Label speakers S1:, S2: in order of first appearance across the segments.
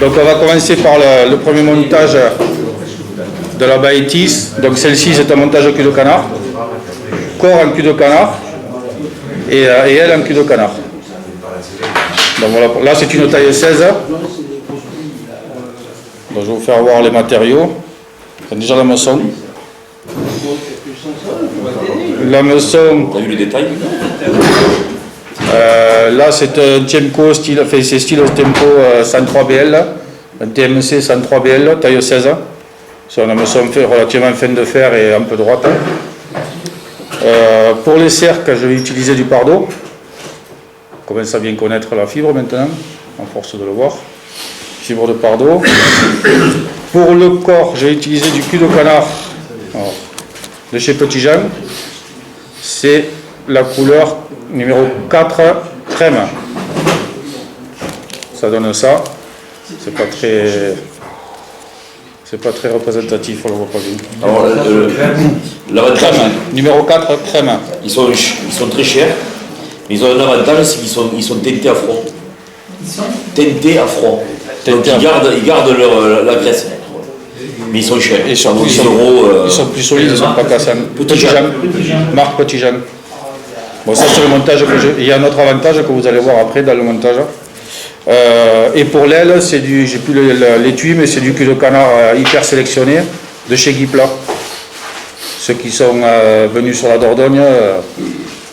S1: Donc on va commencer par le premier montage de la Baetis. Donc celle-ci c'est un montage au cul de canard, corps en cul de canard et elle en cul de canard. Donc voilà, là c'est une taille 16. Donc je vais vous faire voir les matériaux. Déjà la maçon. La maçon.
S2: T'as vu les détails?
S1: Là c'est un Tiemco style, enfin, c'est style Tempo 103BL, un TMC 103BL, taille 16. C'est un hameçon relativement fin de fer et un peu droite. Pour les cercles, je vais utiliser du Pardo. On commence à bien connaître la fibre maintenant, à force de le voir. Fibre de Pardo. Pour le corps, je vais utiliser du cul de canard de chez Petit Jean. C'est la couleur numéro 4 crème. Ça donne ça. C'est pas très représentatif, on le voit pas bien.
S2: Alors, l'avantage,
S1: crème, numéro 4 crème.
S2: ils sont très chers, mais ils ont un avantage, c'est qu'ils sont teintés à froid. Teintés à froid. Donc ils gardent la graisse. Mais ils sont chers.
S1: Ils sont plus solides, ils ne sont pas cassants. Petit Jean, marque Petit Jean. Bon, ça c'est le montage que il y a un autre avantage que vous allez voir après dans le montage. Et pour l'aile, c'est du, j'ai plus l'étui, mais c'est du cul de canard hyper sélectionné de chez Guipla. Ceux qui sont venus sur la Dordogne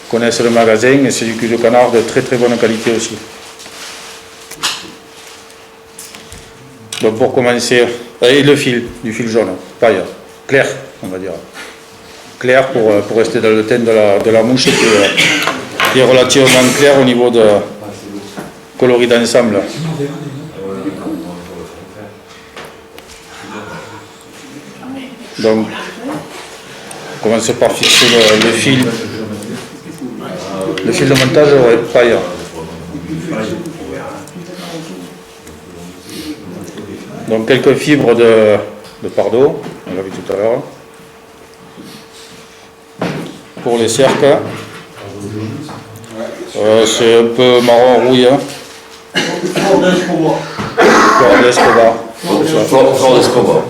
S1: connaissent le magasin et c'est du cul de canard de très très bonne qualité aussi. Donc pour commencer, et le fil, du fil jaune, paille, clair, on va dire. Clair pour rester dans le thème de la mouche qui est relativement clair au niveau de coloris d'ensemble. Donc, on commence par fixer le fil de montage, ouais, paille. Donc quelques fibres de Pardo, on l'a vu tout à l'heure. Pour les cercles, c'est un peu marron rouille. Fleur d'Escobar.
S2: Fleur d'Escobar.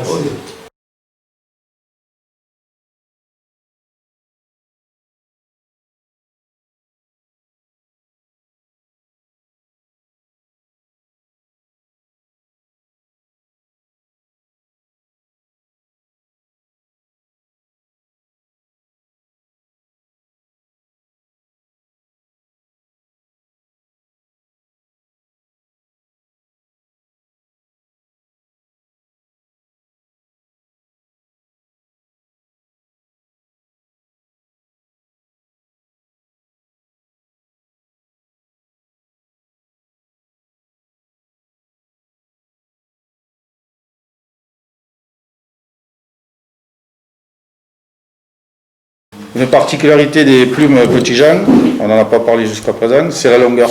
S1: Une particularité des plumes Petit Jean, on n'en a pas parlé jusqu'à présent, c'est la longueur.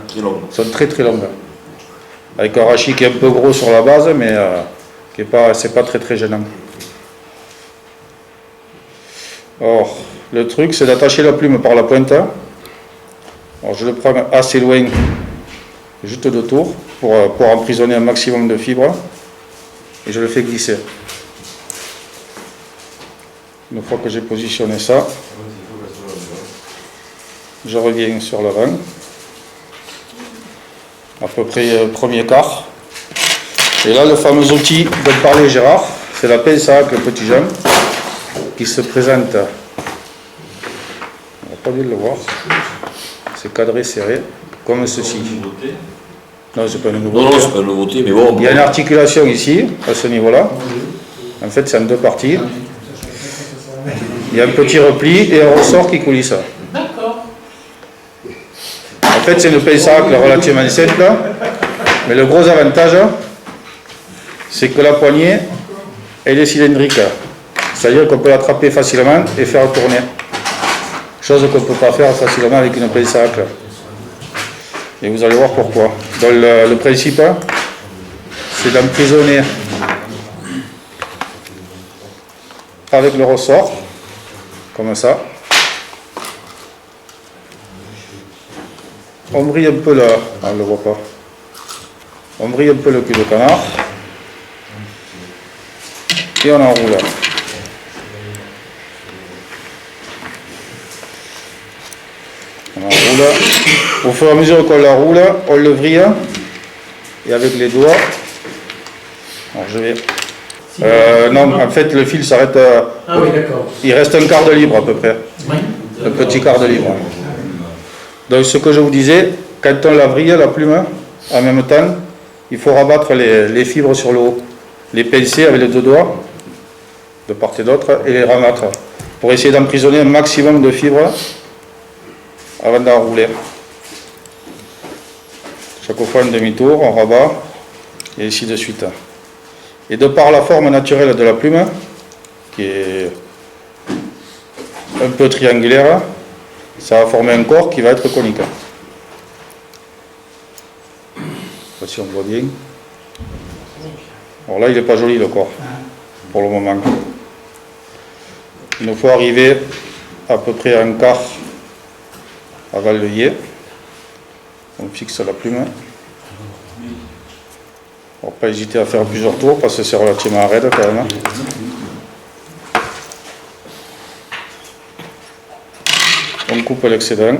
S2: Très long.
S1: Elles sont très très longues. Avec un rachis qui est un peu gros sur la base, mais c'est pas très très gênant. Alors, le truc c'est d'attacher la plume par la pointe. Alors, je le prends assez loin, juste de tour, pour emprisonner un maximum de fibres. Et je le fais glisser. Une fois que j'ai positionné ça, je reviens sur l'avant, à peu près premier quart. Et là, le fameux outil dont parlait Gérard, c'est la pince à arc Petit Jean, qui se présente, on va pas bien le voir, c'est cadré, serré, comme ceci. Non, c'est pas une nouveauté.
S2: Non, c'est pas une nouveauté, mais bon.
S1: Il y a une articulation ici, à ce niveau-là. En fait, c'est en deux parties. Il y a un petit repli et un ressort qui coulisse.
S3: D'accord.
S1: En fait, c'est une pince à arc relativement simple, mais le gros avantage, c'est que la poignée, elle est cylindrique. C'est-à-dire qu'on peut l'attraper facilement et faire tourner. Chose qu'on ne peut pas faire facilement avec une pince à racler. Et vous allez voir pourquoi. Donc le principe, c'est d'emprisonner avec le ressort, comme ça. On brille un peu là, on ne le voit pas. On brille un peu le cul de canard. Et on enroule. On enroule. Au fur et à mesure qu'on l'enroule, on le vrille. Et avec les doigts. Alors je vais. Non, en fait, le fil s'arrête.
S3: Ah oui, d'accord.
S1: Il reste un quart de livre à peu près.
S3: Oui.
S1: Un petit quart de livre. Donc, ce que je vous disais, quand on la vrille, la plume, en même temps, il faut rabattre les fibres sur le haut. Les pincer avec les deux doigts, de part et d'autre, et les rabattre. Pour essayer d'emprisonner un maximum de fibres avant d'enrouler. Chaque fois un demi-tour, on rabat, et ainsi de suite. Et de par la forme naturelle de la plume, qui est un peu triangulaire, ça va former un corps qui va être conique. Si on voit bien. Alors là, il n'est pas joli le corps, pour le moment. Il nous faut arriver à peu près à un quart avant l'œillet. On fixe la plume. On ne va pas hésiter à faire plusieurs tours parce que c'est relativement raide quand même. On coupe l'excédent.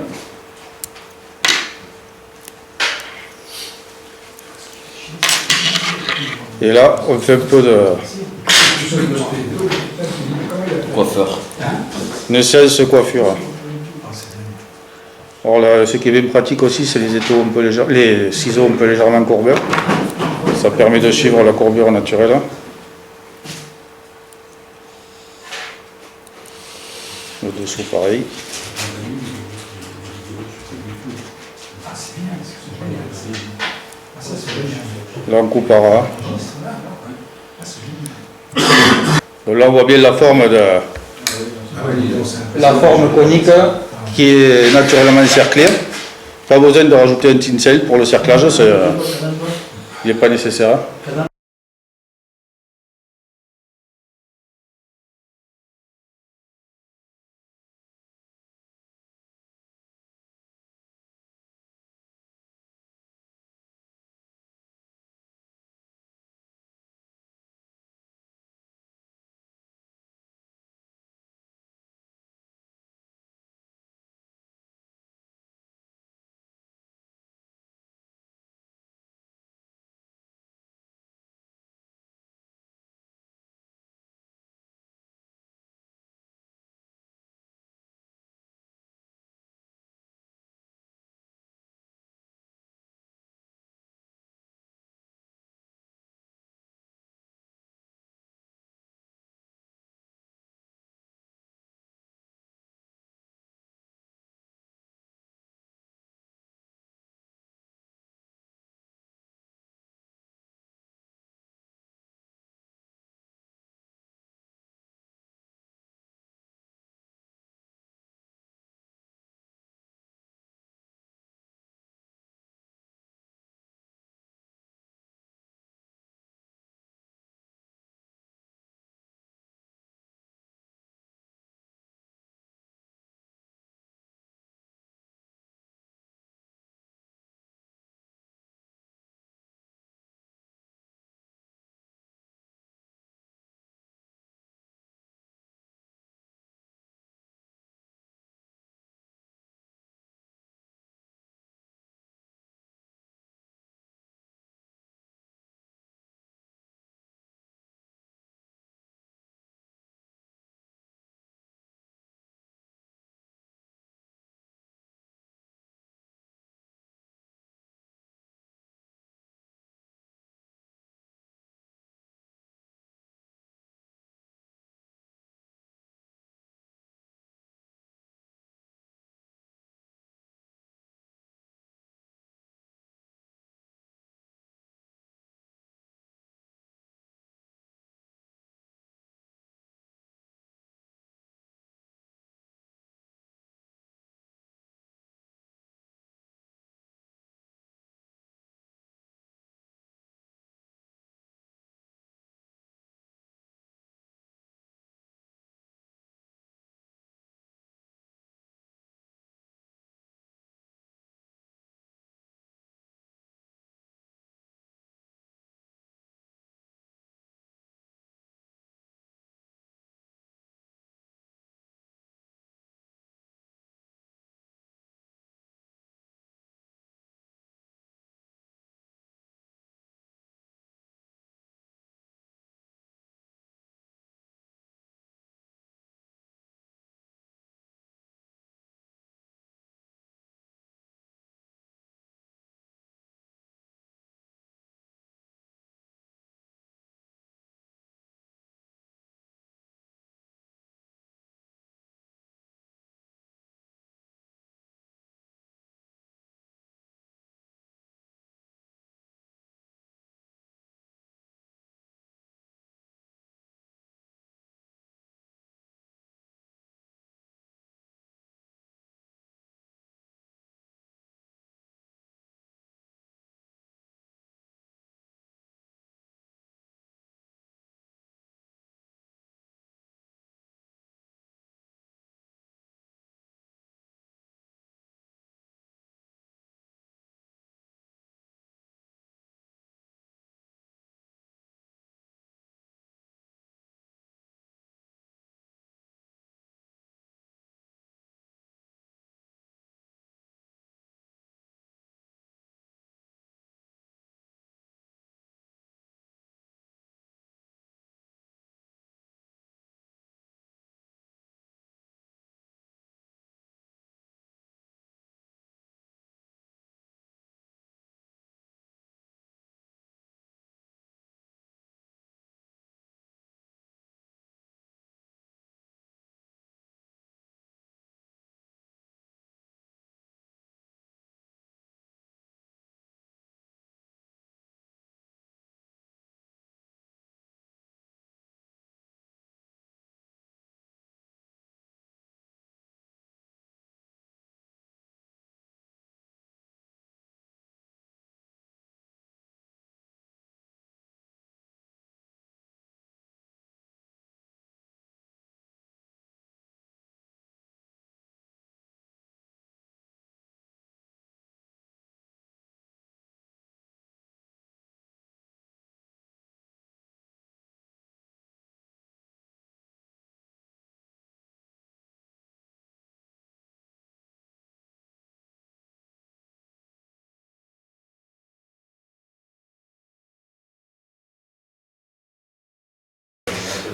S1: Et là, on fait un peu de
S2: Coiffeur.
S1: une séance coiffure. Alors là, ce qui est bien pratique aussi, c'est les ciseaux un peu légèrement courbés. Ça permet de suivre la courbure naturelle. Le dessous pareil. Là on coupe à ras. Donc là on voit bien la forme conique qui est naturellement cerclée. Pas besoin de rajouter un tinsel pour le cerclage, il n'est pas nécessaire.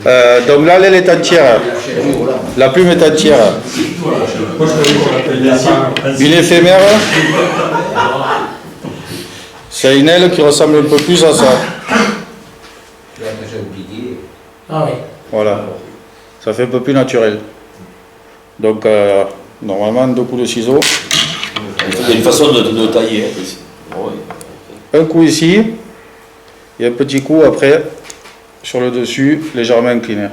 S1: Donc là, l'aile est entière. La plume est entière. Une éphémère, c'est une aile qui ressemble un peu plus à ça. Voilà. Ça fait un peu plus naturel. Donc, normalement, 2 coups de ciseaux.
S2: Il y a une façon de tailler.
S1: Un coup ici, et un petit coup après, sur le dessus, légèrement incliné.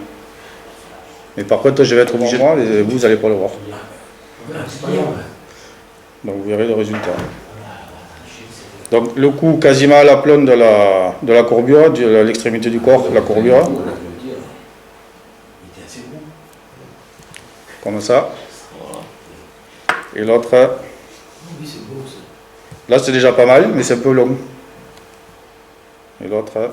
S1: Mais par contre, je vais être obligé de voir et vous n'allez pas le voir. Donc vous verrez le résultat. Donc le coup quasiment à l'aplomb de la courbure, de l'extrémité du corps, la courbure. Comme ça. Et l'autre, là c'est déjà pas mal, mais c'est un peu long. Et l'autre, un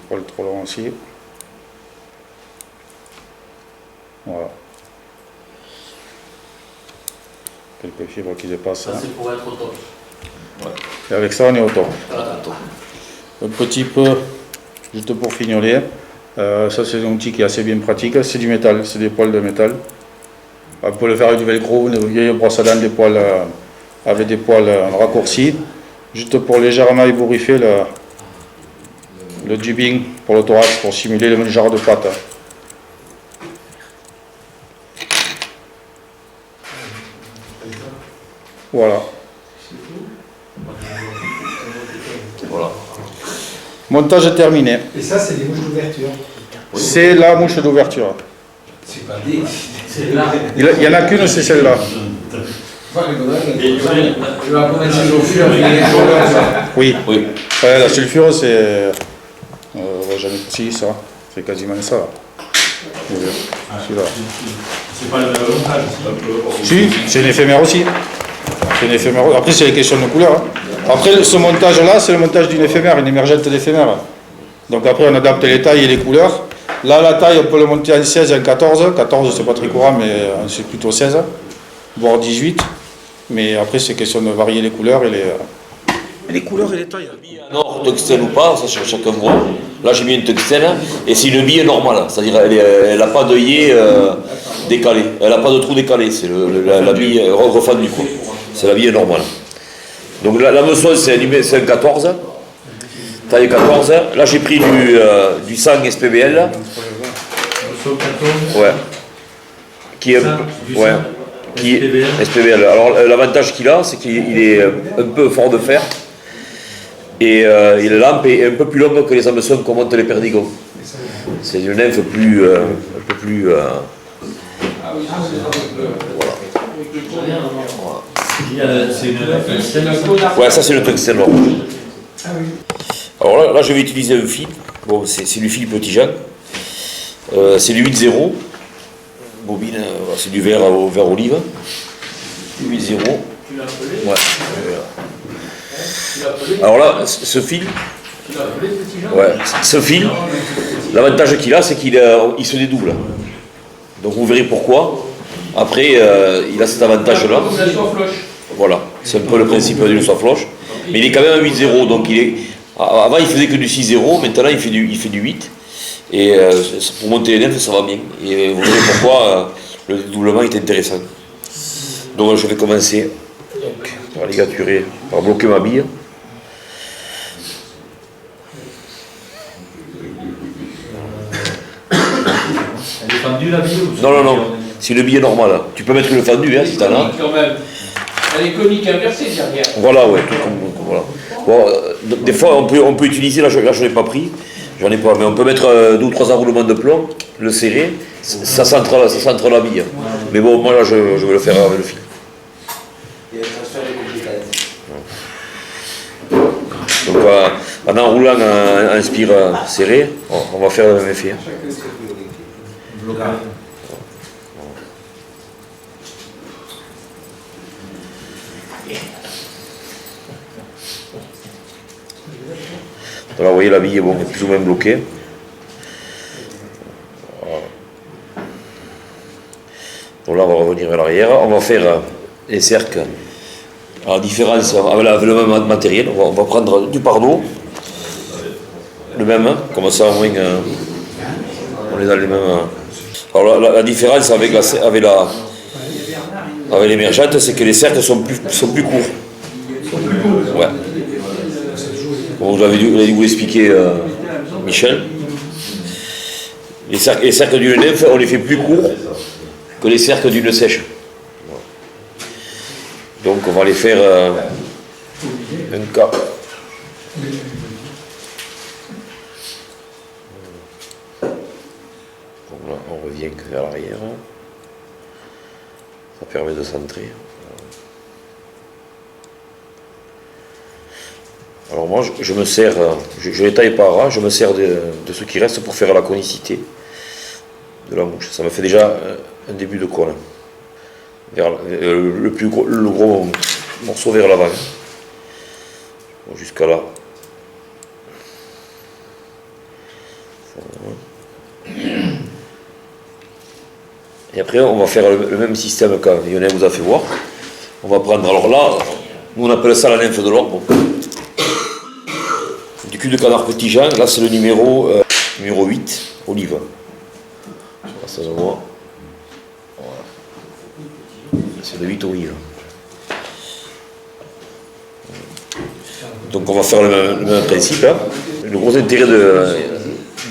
S1: poil trop long aussi. Voilà. Quelques fibres qui dépassent.
S3: Ça, c'est pour être au top.
S1: Ouais. Et avec ça, on est au top. Un petit peu, juste pour fignoler. Ça, c'est un outil qui est assez bien pratique. C'est du métal, c'est des poils de métal. On peut le faire avec du velcro, une vieille brosse à dents, des poils, avec des poils raccourcis. Juste pour légèrement ébouriffer le jibbing pour le thorax, pour simuler le genre de pâte. Voilà.
S2: Voilà.
S1: Montage terminé.
S4: Et ça, c'est des mouches d'ouverture.
S1: C'est la mouche d'ouverture.
S4: C'est pas des.
S3: C'est là.
S1: Il n'y en a qu'une, c'est celle-là.
S4: Tu vas commencer au fur et à mesure.
S1: Oui.
S2: Oui.
S1: Ouais, la sulfure, c'est. J'en ai si, ça. C'est quasiment ça. Là. Celui-là.
S5: C'est pas le montage, c'est un peu.
S1: Si, c'est une éphémère aussi. C'est une éphémère. Après, c'est la question de couleur. Hein. Après, ce montage-là, c'est le montage d'une éphémère, une émergente d'éphémère. Donc après, on adapte les tailles et les couleurs. Là, la taille, on peut le monter en 16 et en 14. 14, c'est pas très courant, mais c'est plutôt 16, voire 18. Mais après, c'est question de varier les couleurs et les couleurs et les tailles.
S2: En or, tungstène ou pas, ça chacun voit. Là, j'ai mis une tungstène, et c'est une bille normale, c'est-à-dire elle n'a pas d'œillet décalé, elle n'a pas de trou décalé, c'est la bille refendue, quoi. C'est la bille normale. Donc la meçon, c'est un 14, taille 14. Là, j'ai pris du 100 SPBL. Ouais. Qui est ouais. Qui SPBL. Alors l'avantage qu'il a, c'est qu'il est un peu fort de fer. Et la lampe est un peu plus longue que les hameçons qu'on monte les perdigons. C'est une nymphe plus, un peu plus. Voilà.
S3: C'est une
S2: Ouais, ça c'est le tungstène. Alors là, je vais utiliser un fil. Bon, c'est du fil Petit Jean. C'est du 8-0. Bobine, c'est du vert au vert olive. 8-0. Ouais. Alors là, ce fil, ouais, ce fil, l'avantage qu'il a, c'est qu'il se dédouble. Donc vous verrez pourquoi. Après, il a cet avantage-là. Voilà, c'est un peu le principe d'une soie floche. Mais il est quand même à 8-0, donc avant il faisait que du 6-0, maintenant il fait du 8. Et pour monter les nymphes, ça va bien. Et vous verrez pourquoi le dédoublement est intéressant. Donc je vais commencer par ligaturer, par bloquer ma bille.
S3: Elle est fendue la bille ou
S2: Non, c'est le billet normal. Hein. Tu peux mettre le fendu, hein, si t'en as.
S4: Elle est conique inversée derrière.
S2: Voilà, ouais, tout comme voilà. Bon, des fois, on peut utiliser, là je n'ai pas pris, j'en ai pas, mais on peut mettre 2 ou 3 enroulements de plomb, le serrer, ça centre la bille. Mais bon, moi là, je vais le faire avec le fil. Donc, en enroulant un spire serré, on va faire le même effet. Alors, vous voyez, la bille est bon, plus ou moins bloquée. Voilà. Donc là, on va revenir vers l'arrière. On va faire les cercles la différence avec le même matériel, on va prendre du Pardo, le même, comme ça au moins on est dans les mêmes. Alors la différence avec l'émergente, c'est que les cercles sont plus courts. Ouais. Bon, vous avez dû vous l'expliquer, Michel. Les cercles d'une nymphe, on les fait plus courts que les cercles d'une sèche. Donc on va les faire un cas. Donc là, on revient vers l'arrière. Ça permet de centrer. Alors moi, je me sers, je les taille par ras, je me sers de ce qui reste pour faire la conicité de la mouche. Ça me fait déjà un début de cône. Le gros morceau vers l'avant. Bon, jusqu'à là. Et après, on va faire le même système que Lionel vous a fait voir. On va prendre, alors là, nous on appelle ça la nymphe de l'orbe. Du cul de canard petit Jean, là c'est le numéro 8, olive. Ça se voit. Voilà. C'est le 8 olive. Donc on va faire le même principe. Hein. Le gros intérêt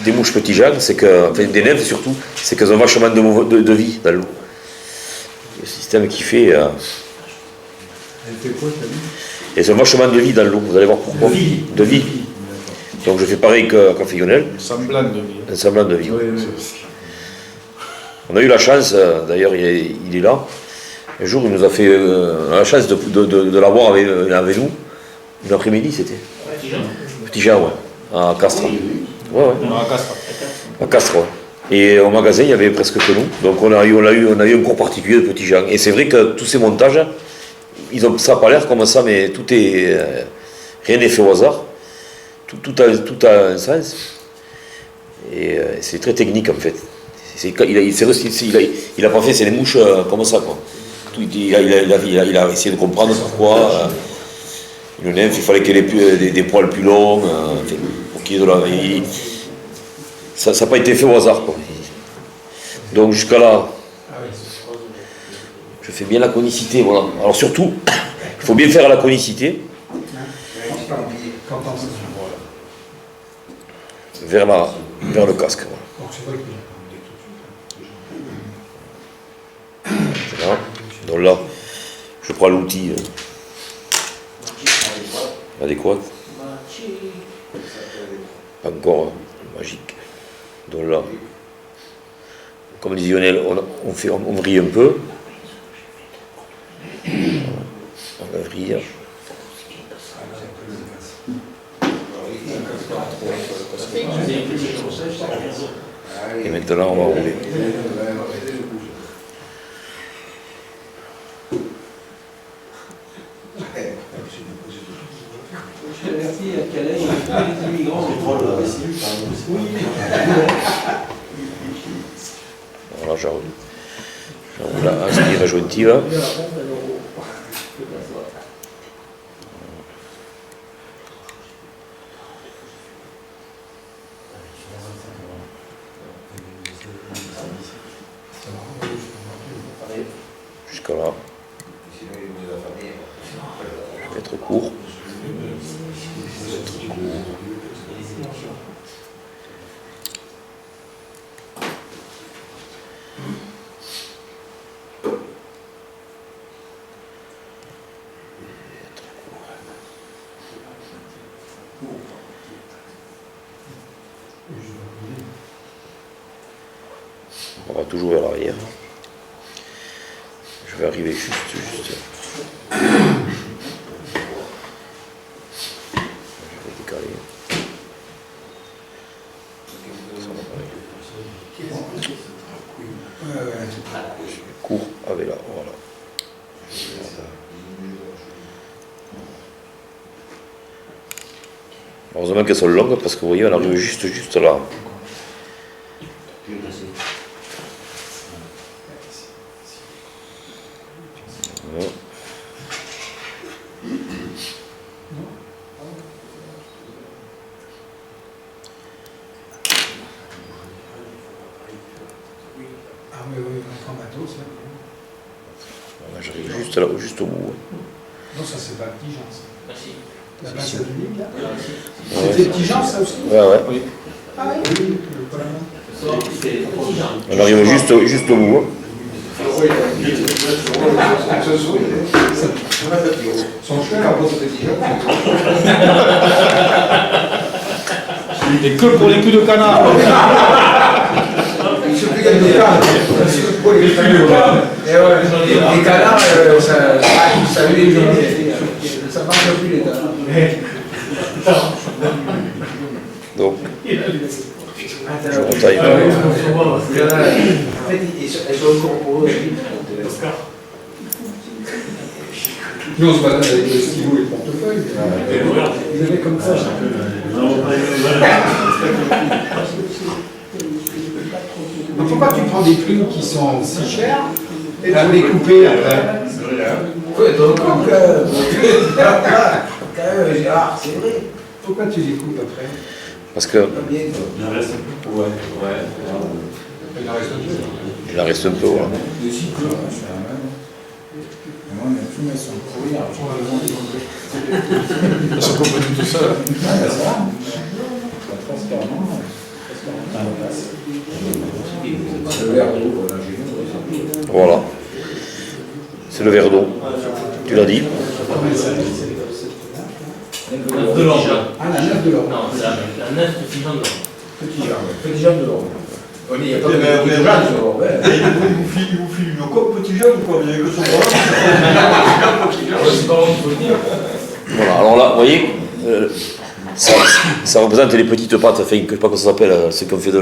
S2: des mouches petit Jean, c'est que, enfin des nymphes surtout, c'est qu'elles ont vachement de vie dans l'eau. Le système qui fait. Elle fait quoi, t'as dit ? Elles ont vachement de vie dans l'eau, vous allez voir pourquoi. De vie. Donc je fais pareil qu'a fait Lionel.
S1: Semblant de vie.
S2: Un semblant de vie. On a eu la chance, d'ailleurs il est là. Un jour il nous a fait la chance de l'avoir avec nous. Une après-midi c'était. Petit Jean, ouais. À Castres. Ouais. À Castres, ouais. Et au magasin il y avait presque que nous. Donc on a eu un cours particulier de Petit Jean. Et c'est vrai que tous ces montages, ça n'a pas l'air comme ça, mais tout est. Rien n'est fait au hasard. Tout a un sens. Et c'est très technique en fait. Il a pas fait c'est les mouches comme ça quoi. Il a essayé de comprendre pourquoi une nymphe il fallait qu'elle ait des poils plus longs. Pour qu'il y ait de la, ça n'a pas été fait au hasard quoi. Donc jusqu'à là, je fais bien la conicité, voilà. Alors surtout, il faut bien faire la conicité. Vers le casque. Voilà. Donc là, je prends l'outil adéquat. Encore magique. Donc là, comme dit Lionel, on vrille un peu. On va vriller. Et maintenant on va rouler. Voilà, j'enroule la aspire jointive. Jusqu'à là. Je vais être court. On va toujours vers l'arrière. Je vais arriver juste. Je vais décaler. Court avec là, voilà. Heureusement qu'elles sont longues parce que vous voyez, on arrive juste là. juste là, juste au bout.
S4: Non, ça c'est pas petit Jean.
S3: Merci.
S4: La place de l'île, là.
S2: Ouais.
S4: C'était petit Jean, ça aussi.
S2: Ouais, ouais.
S4: Ah oui.
S2: On arrive juste au bout. Hein.
S4: Son chien, par contre, petit Jean.
S1: Et que pour les culs de canard.
S4: Il se fait gagner le canard. Pour les culs de canard. Et ouais, les canards, ça veut les journées. Ça marche plus les canards.
S2: Donc, je retaille.
S4: En fait, elles sont encore pour eux. Nous, on se balade avec le stylo et le portefeuille. Ils avaient comme ça. Donc, pourquoi tu prends des plumes qui sont si chères et tu les couper après? Ouais, donc, quand même, Gérard, c'est vrai. Pourquoi tu les coupes après?
S2: Parce que
S5: Il en reste un peu. Ouais.
S4: Il en reste un peu.
S2: il en reste un peu. Voilà.
S1: Ils sont complètement tout seuls.
S2: Voilà. C'est le verre d'eau. Tu l'as dit.
S3: De l'or.
S4: Ah, la neuf de l'or.
S3: Non, c'est la neuf petit Jean de l'or.
S4: Petit Jean de l'or. Il n'y a pas de
S5: Mais
S4: petit Jean de l'or.
S5: il vous file une coque petit jeune ou quoi? Vous n'avez que son bras.
S2: Voilà. Alors là, vous voyez, ça représente les petites pattes. Enfin, je ne sais pas comment ça s'appelle. Ce qu'on fait de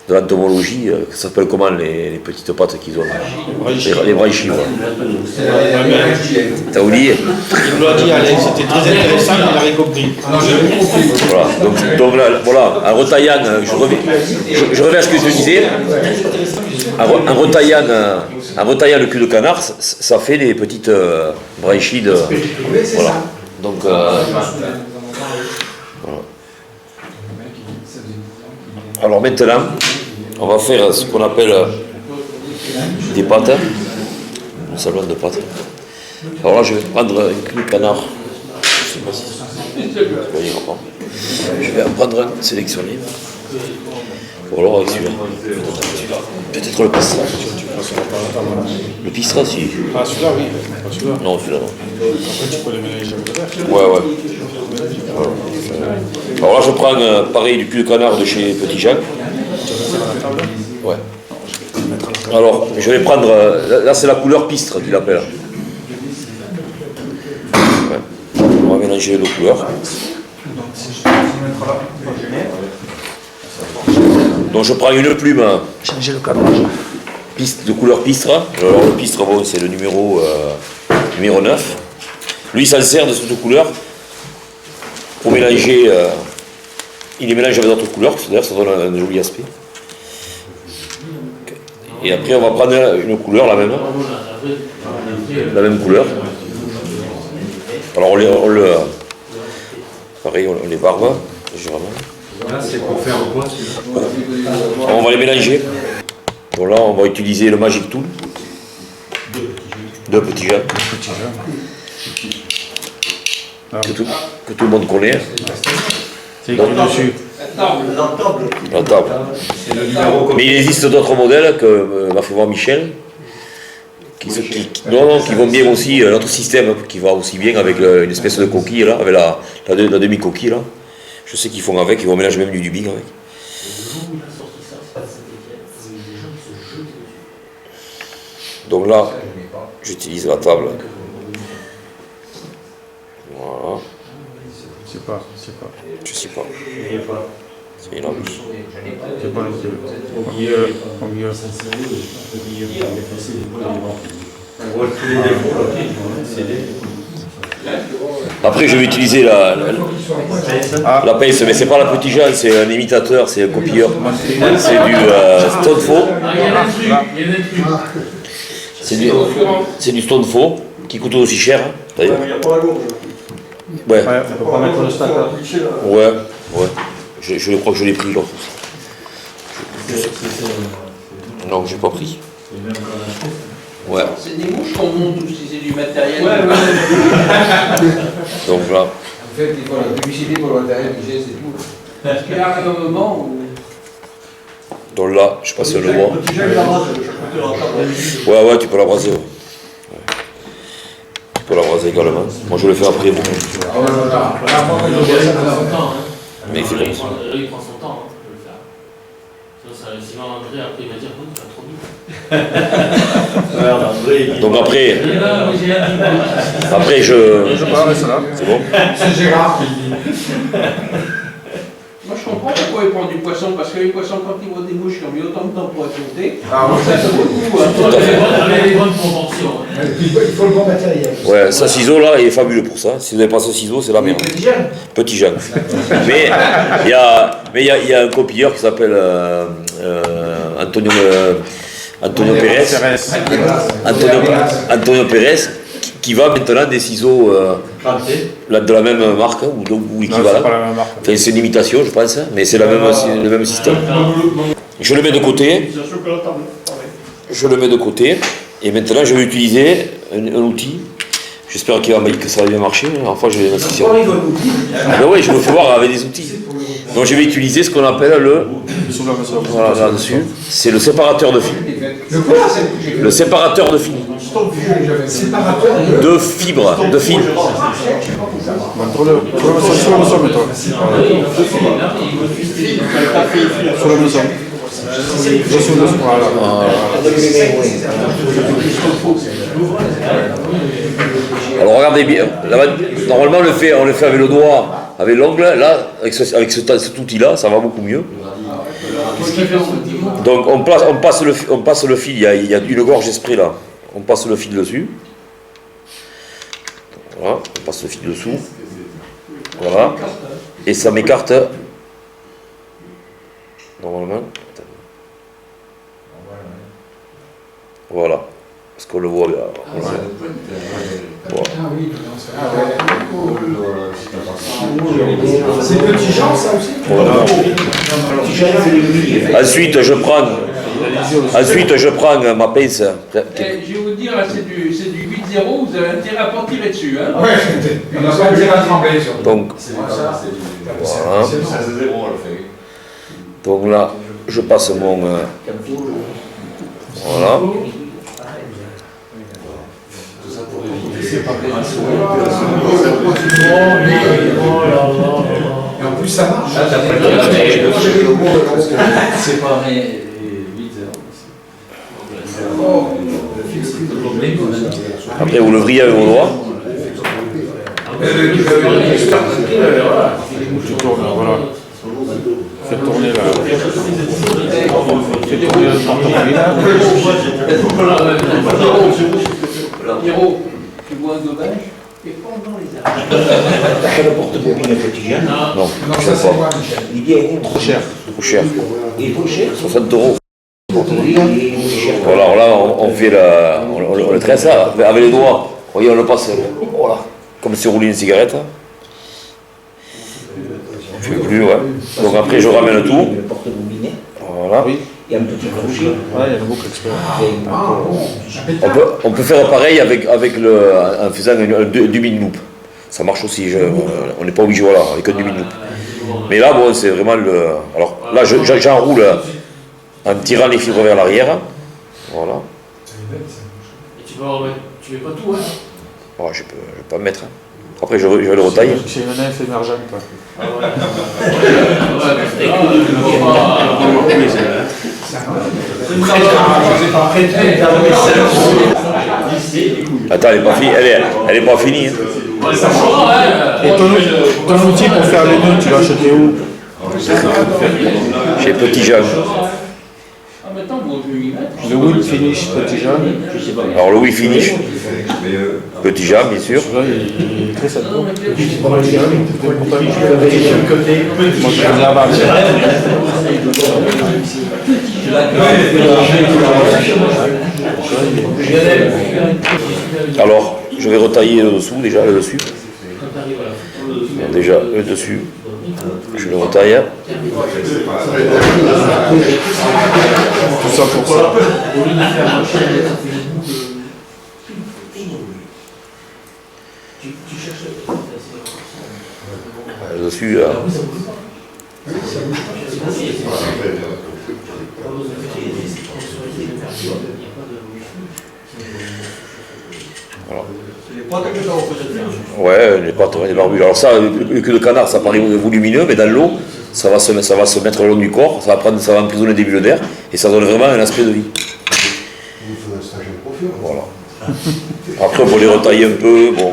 S2: l'entomologie, ça s'appelle comment les petites pattes qu'ils ont? Les branchies. Voilà. T'as oublié?
S1: Il nous l'a dit, Alain, c'était très intéressant, il avait compris.
S4: Non, j'ai rien compris.
S2: Voilà. Donc là, voilà, en retaillant, je reviens à ce que je disais. En retaillant le cul de canard, ça fait des petites branchies de.
S4: Oui, c'est
S2: Voilà.
S4: ça.
S2: Donc, voilà. Alors maintenant, on va faire ce qu'on appelle des pâtes, un salon de pâtes. Alors là, je vais prendre un cul de canard. Je ne sais pas si vous voyez comment. Je vais en prendre un sélectionné. Ou alors avec celui-là. Peut-être le pistra. Le pistra, si.
S1: Ah, celui-là, oui. Pas celui-là.
S2: Non, celui-là, non.
S1: Après, tu peux les mélanger avec le verre.
S2: Ouais. Voilà. Alors là, je prends pareil du cul de canard de chez Petit Jean. Ouais. Alors, je vais prendre. Là, c'est la couleur pistre qu'il appelle. Ouais. On va mélanger nos couleurs. Donc, je prends une plume de couleur pistre. Alors, le pistre, bon, c'est le numéro 9. Lui, il s'en sert de cette couleur pour mélanger. Il les mélange avec d'autres couleurs, d'ailleurs, ça donne un joli aspect. Et après, on va prendre une couleur, la même couleur. Alors, pareil, on les barbe, légèrement.
S5: Là, c'est pour faire quoi?
S2: On va les mélanger. Donc là, on va utiliser le Magic Tool. Deux petits jeux. Que tout le monde connaît.
S1: C'est écrit dessus.
S2: La table. Mais il existe d'autres modèles que m'a fait voir Michel, qui vont bien aussi, notre système qui va aussi bien avec une espèce de coquille là, avec la demi-coquille là. Je sais qu'ils font avec, ils vont mélanger même du dubbing avec. Donc là, j'utilise la table. Voilà.
S1: Je sais pas.
S2: Je sais pas. C'est une envie.
S1: C'est pas le au milieu.
S2: Après, je vais utiliser la pince, mais c'est pas la Petit Jean, c'est un imitateur, c'est un copieur. C'est du stone faux. C'est du stone faux, qui coûte aussi cher, d'ailleurs. Ouais.
S1: Ouais, on peut pas mettre le stacker.
S2: Ouais. Je crois que je l'ai pris l'autre. Non, j'ai pas pris. Ouais.
S6: C'est des mouches qu'on monte ou si c'est du matériel.
S2: Donc là,
S4: En fait, il faut la publicité pour le matériel que j'ai, c'est tout.
S6: Parce qu'il arrive un moment où.
S2: donc là, je sais pas si on le voit.
S5: Petit jeune, il ramasse de chaque côté dans la table.
S2: Ouais, tu peux l'abraser. Ouais. Tu peux l'abraser également. Moi, je le fais après. Bon.
S4: Ah ouais, voilà.
S3: Il prend son temps.
S2: Mais c'est comme ça.
S3: Il prend son temps de le faire. Sinon, André, après, il va dire tu vas trop vite.
S2: Donc après, je.
S1: Je parle, c'est là.
S2: C'est bon.
S4: C'est Gérard.
S6: Moi je comprends pourquoi ils prennent du poisson, parce que les poissons, quand ils voient des mouches, ils ont mis autant de temps pour écouter.
S4: Ah, ouais.
S6: Ça fait beaucoup.
S2: Tout à fait.
S3: Avec les bonnes proportions.
S4: Il faut le bon matériel.
S2: Ouais, ce ciseau là, il est fabuleux pour ça. Si vous n'avez pas ce ciseau, c'est la merde.
S4: Petit jeune.
S2: Petit jeune. Mais il y a un copilleur qui s'appelle Antonio Pérez. Antonio Pérez, qui va maintenant des ciseaux de la même marque ou l'équivalent.
S1: C'est pas la même marque.
S2: Enfin, c'est une imitation, je pense, mais c'est le même système. Je le mets de côté. Je le mets de côté. Et maintenant, je vais utiliser un outil. J'espère que ça va bien marcher. Enfin, j'ai une inscription. Ben oui, je me fais voir avec des outils. Donc, je vais utiliser ce qu'on appelle voilà, là-dessus. C'est le séparateur de fil. Le séparateur de fil. De fibres, de fil.
S1: Sur le maçon, toi. Sur le maçon. Voilà.
S2: Alors regardez bien, normalement on le fait avec le doigt, avec l'ongle, là, avec cet outil-là, ça va beaucoup mieux. Donc on passe le fil, il y a une gorge esprit là, on passe le fil dessus. Voilà, on passe le fil dessous. Voilà. Et ça m'écarte. Normalement. Voilà. Parce qu'on le voit bien. Voilà.
S4: C'est petit genre ça aussi.
S2: Voilà. Ensuite, je prends ma pince.
S6: Je vais vous dire, c'est du 8-0, vous avez intérêt à pas tirer dessus. Hein.
S4: Ouais, on n'a pas intérêt à trembler sur.
S2: Donc, voilà. Donc là, je passe mon. Voilà.
S4: Et en plus ça marche.
S3: C'est pas 8-0.
S2: Après, vous le vrillez avec vos doigts.
S1: Tu tournes, voilà. Fais tourner la. Fais tourner le porte-clés là.
S6: Hiro, tu vois un dommage et pendant les arbres.
S7: T'as pas le porte-bobine petit jeune?
S2: Non,
S4: Non, ça c'est moi, Michel.
S7: Il est bien, hein.
S1: Trop cher.
S2: trop cher.
S7: Il est trop cher.
S2: 60 €.
S7: Il est cher.
S2: Voilà, alors là, on fait on le tresse là, avec les doigts. Vous voyez, on le passe, voilà, comme si on roulait une cigarette. On fait plus, ouais. Donc après, je ramène tout.
S7: Le porte-bobine.
S2: Voilà.
S1: Oui.
S7: Il y a un petit crochet.
S1: Ouais, il y en a beaucoup experts.
S2: On peut faire pareil en faisant un demi-loop. Ça marche aussi, on n'est pas obligé, voilà, avec un demi-loop. Mais là, bon, c'est vraiment le. Alors là, j'enroule en tirant les fibres vers l'arrière. Voilà.
S3: Et tu mets pas tout, hein.
S2: Ouais, je peux pas me mettre. Après, je vais le retailler.
S1: C'est une nymphe émergente. Quoi.
S2: Attends, elle est pas finie. Hein.
S1: Et ton outil pour faire les nœuds, tu l'as acheté où?
S2: Chez Petit Jean.
S6: En même temps, vous pouvez y mettre.
S1: Le Will Finish Petit Jean.
S2: Alors le Wii Finish. Petit Jean, bien sûr.
S1: Tu vois, il est très sympa.
S6: Non, mais
S1: Moi, je faisais avant.
S2: Alors, je vais retailler le dessous, déjà le dessus. Bon, déjà le dessus. Je le retaille.
S1: Tout ça pour ça.
S3: Tu cherches.
S2: Dessus, voilà.
S5: Les potes que t'as reposé de faire.
S2: Ouais, les pattes, ouais, les barbus. Alors ça, le cul de canard, ça paraît volumineux, mais dans l'eau, ça va se mettre le long du corps, ça va emprisonner des bulles d'air, et ça donne vraiment un aspect de vie. Voilà. Après, on peut les retailler un peu, bon.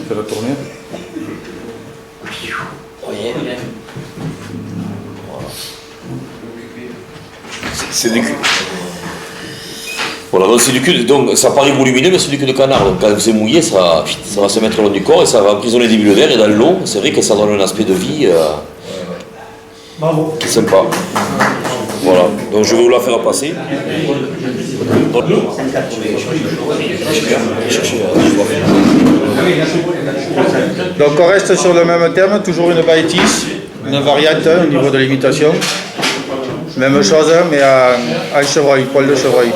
S1: Fais la tournée.
S2: C'est du cul. Voilà, donc c'est du cul, donc ça paraît volumineux, mais c'est du cul de canard. Donc quand c'est mouillé, ça va se mettre le long du corps et ça va emprisonner des bulles d'air. Et dans l'eau, c'est vrai que ça donne un aspect de vie
S5: Bravo.
S2: sympa. Voilà, donc je vais vous la faire passer.
S1: Donc on reste sur le même thème, toujours une baïtis, une variante au niveau de l'imitation. Même chose, mais en chevreuil, poil de chevreuil.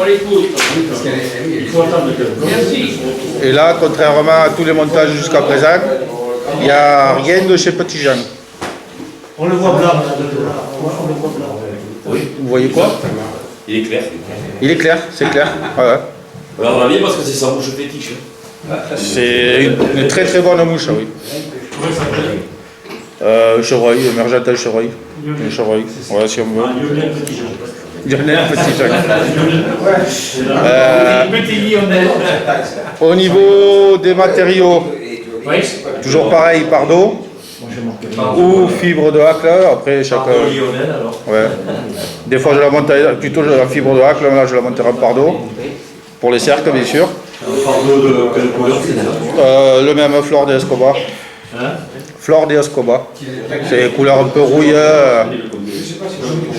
S1: Et là, contrairement à tous les montages jusqu'à présent, il n'y a rien de chez Petit Jean.
S5: On le voit blanc.
S2: Oui.
S1: Vous voyez quoi?
S2: Il est clair.
S1: Il est clair, c'est clair. Ouais.
S2: Alors, on a bien parce que c'est sa bouche fétiche.
S1: C'est une très très bonne mouche, oui. Chevreuil, émergente chevreuil. Un chevreuil, ouais, si on veut. Lionel Petit Jean. Au niveau des matériaux, toujours pareil, pardot ou fibre de hacle. Après, chacun. Ouais. Des fois, je la monte plutôt la fibre de hacle, là, je la monterai en pardot. Pour les cercles, bien sûr.
S5: Pardon de quelle couleur?
S1: Le même Flor de Escobar. Flor de Escobar. C'est une couleur un peu rouille.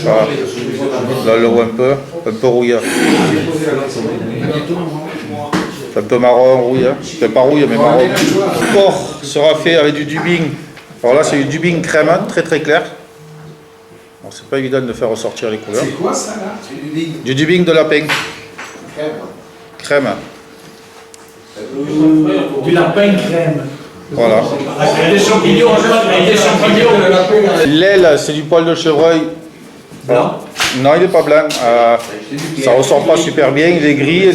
S1: Voilà. Là, on le voit un peu rouille. Un peu marron, rouille. C'est pas rouille, mais marron. Le corps sera fait avec du dubbing. Alors là, c'est du dubbing crème, très très clair. Bon, c'est pas évident de faire ressortir les couleurs.
S4: C'est quoi ça là?
S1: Du dubbing de lapin. Crème.
S5: Du lapin crème.
S1: Voilà.
S5: Avec des champignons, avec des champignons.
S1: L'aile, c'est du poil de chevreuil.
S5: Blanc.
S1: Non, il n'est pas blanc. Ça ressort pas super bien. Il est gris et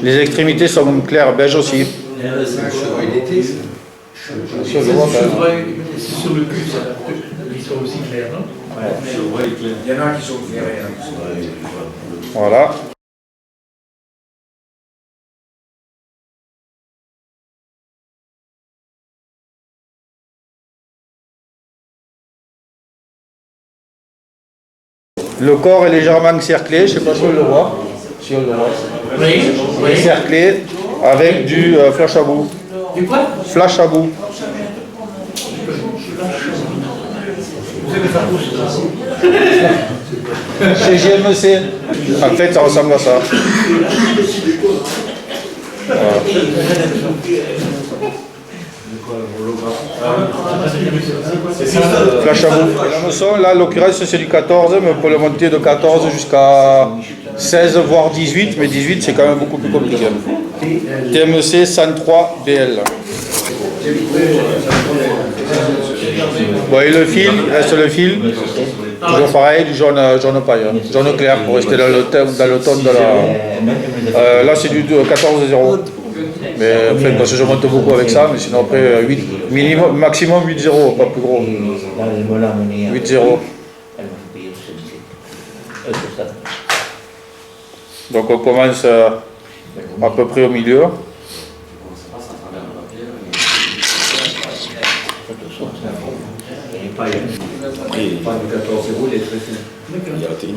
S1: les extrémités sont claires, beige aussi.
S5: Sur le cul, ils sont aussi clairs, non?
S4: Il y en a qui sont clairs.
S1: Voilà. Le corps est légèrement cerclé, je ne sais pas si on le voit. Si on le voit.
S5: Oui.
S1: Cerclé avec du flash à bout.
S5: Du quoi?
S1: Flash à bout.
S5: Vous savez ça pousse.
S1: Chez GMC. En fait, ça ressemble à ça. Voilà. Flash à bout. La moisson, là, l'occurrence, c'est du 14, mais on peut le monter de 14 jusqu'à 16, voire 18, mais 18, c'est quand même beaucoup plus compliqué. TMC 103 BL. Bon, et le fil, il reste le fil. Toujours pareil, du jaune paille, jaune clair pour rester dans le ton de la. Là, c'est du 14-0. Mais en fait, parce que je monte beaucoup avec ça, mais sinon après, 8, minimum, maximum 8-0, pas plus gros. 8-0. Donc on commence à peu près au milieu.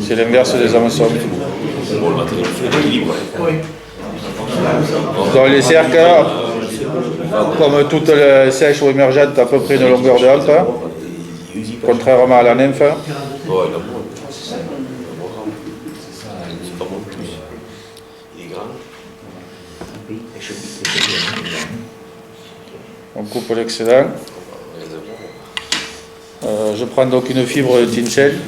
S1: C'est l'inverse des hameçons. Dans les cercles, comme toutes les sèches ou émergentes, à peu près une longueur de hampe, contrairement à la nymphe. On coupe l'excédent. Je prends donc une fibre de Tencel.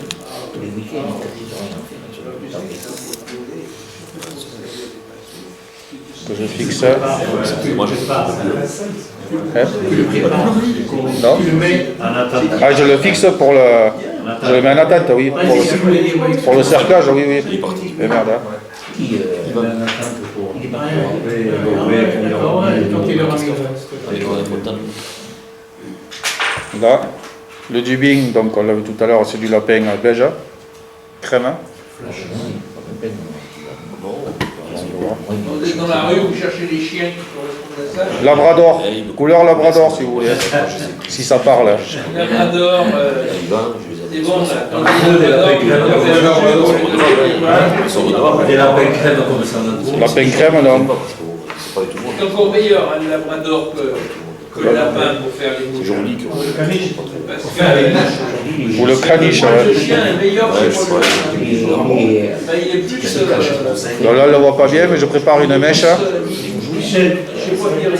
S1: Que je fixe. Non. Ah, je le fixe pour le. Je le mets en attente, oui. Pour le cerclage, oui, oui. Mais merde, hein. Là, le dubbing, donc on l'a vu tout à l'heure, c'est du lapin beige, crème.
S6: Dans la rue, vous cherchez les chiens qui correspondent à ça.
S1: Labrador, couleur Labrador si vous voulez, si ça parle.
S6: Labrador, c'est bon là.
S1: Lapin crème, non.
S6: C'est encore meilleur hein, le Labrador que le lapin pour faire les mouches.
S1: Ou le caniche.
S6: Le chien est meilleur que le il est plus.
S1: Donc là, on ne le voit pas bien, mais je prépare une mèche.
S6: Je sais pas dire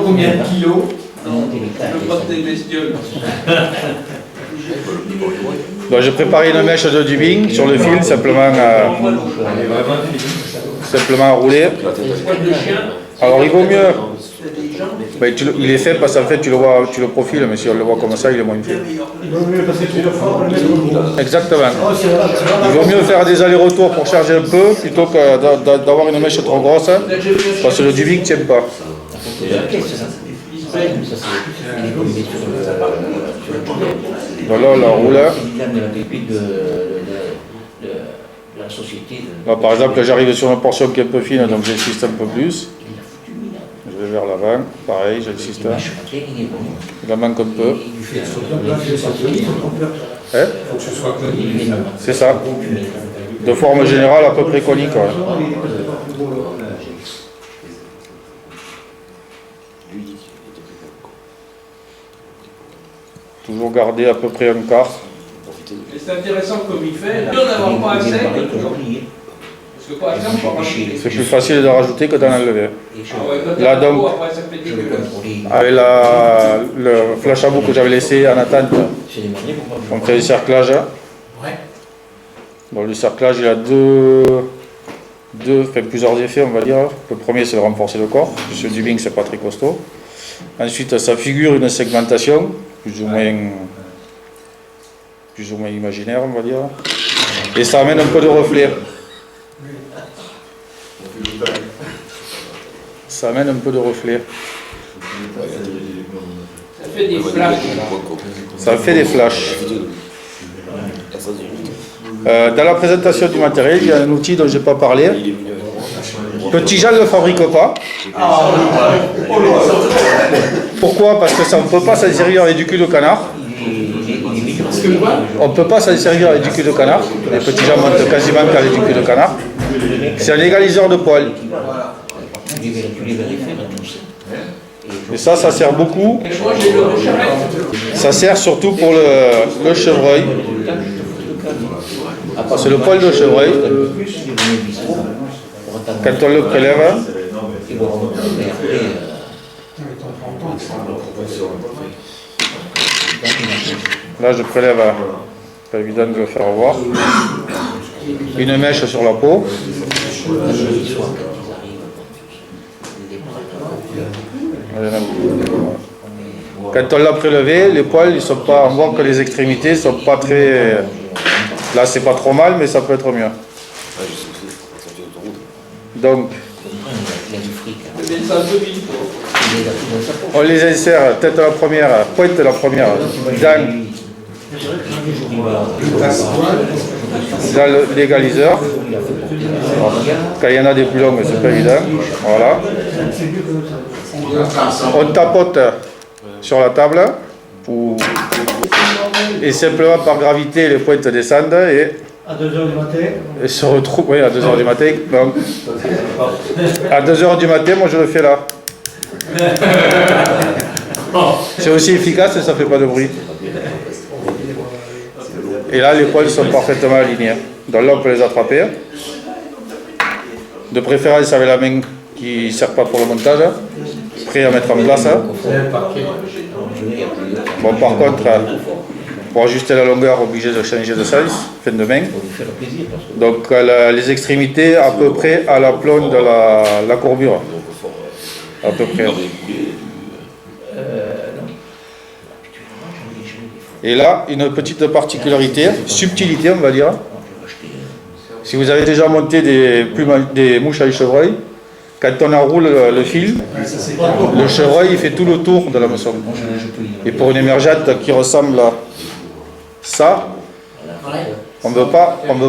S6: combien de kilos. Non, je prends des bestioles.
S1: Donc j'ai préparé une mèche de dubbing sur le fil, simplement enroulé. Alors il vaut mieux. Ben, il est fait parce qu'en fait tu le vois, tu le profiles, mais si on le voit comme ça, il est moins fait. Exactement. Il vaut mieux faire des allers-retours pour charger un peu plutôt que d'avoir une mèche trop grosse, parce que le dubbing ne tient pas. Donc là, on la roule. Là, par exemple, j'arrive sur une portion qui est un peu fine, donc j'insiste un peu plus. Je vais vers l'avant, pareil, j'insiste. Il en manque un peu. Hein? C'est ça. De forme générale, à peu près conique. Ouais. Toujours garder à peu près un quart.
S6: C'est intéressant comme il fait. Il n'y en a pas assez. Parce que par exemple,
S1: c'est plus facile de rajouter que d'en enlever. Là donc, avec le flash à bout que j'avais laissé en attente, on fait le cerclage. Donc le cerclage, il a plusieurs effets, on va dire. Le premier, c'est de renforcer le corps, puisque le dubbing, c'est pas très costaud. Ensuite, ça figure une segmentation, plus ou moins imaginaire, on va dire. Et ça amène un peu de reflet. Ça amène un peu de reflet.
S6: Ça fait des flashs.
S1: Ça fait des flashs. Dans la présentation du matériel, il y a un outil dont je n'ai pas parlé. Petit Jean ne le fabrique pas. Pourquoi? Parce que ça, on ne peut pas s'en servir avec du cul de canard. On ne peut pas s'en servir avec du cul de canard. Les petits gens montent quasiment qu'avec du cul de canard. C'est un égaliseur de poils. Et ça sert beaucoup. Ça sert surtout pour le chevreuil. C'est le poil de chevreuil. Quand on le prélève, là je prélève, pas évident de le faire voir, une mèche sur la peau. Quand on l'a prélevé, les poils, ils sont pas, on voit que les extrémités sont pas très. Là c'est pas trop mal, mais ça peut être mieux. Donc, on les insère, tête à la première, pointe à la première, dans l'égaliseur. Quand il y en a des plus longues, c'est pas évident. Voilà. On tapote sur la table et simplement par gravité, les pointes descendent et.
S5: À 2h du matin.
S1: Et se retrouve, oui, à 2h du matin. Donc, à 2h du matin, moi je le fais là. C'est aussi efficace et ça ne fait pas de bruit. Et là, les poils sont parfaitement alignés. Donc là, on peut les attraper. De préférence avec la main qui ne sert pas pour le montage. prêt à mettre en place. Bon, par contre, pour ajuster la longueur, obligé de changer de sens, fin de main. Donc les extrémités à peu près à l'aplomb de la courbure. À peu près. Et là, une petite particularité, subtilité on va dire. Si vous avez déjà monté des mouches à chevreuil, quand on enroule le fil, le chevreuil il fait tout le tour de la moisson. Et pour une émergette qui ressemble à ça, on ne veut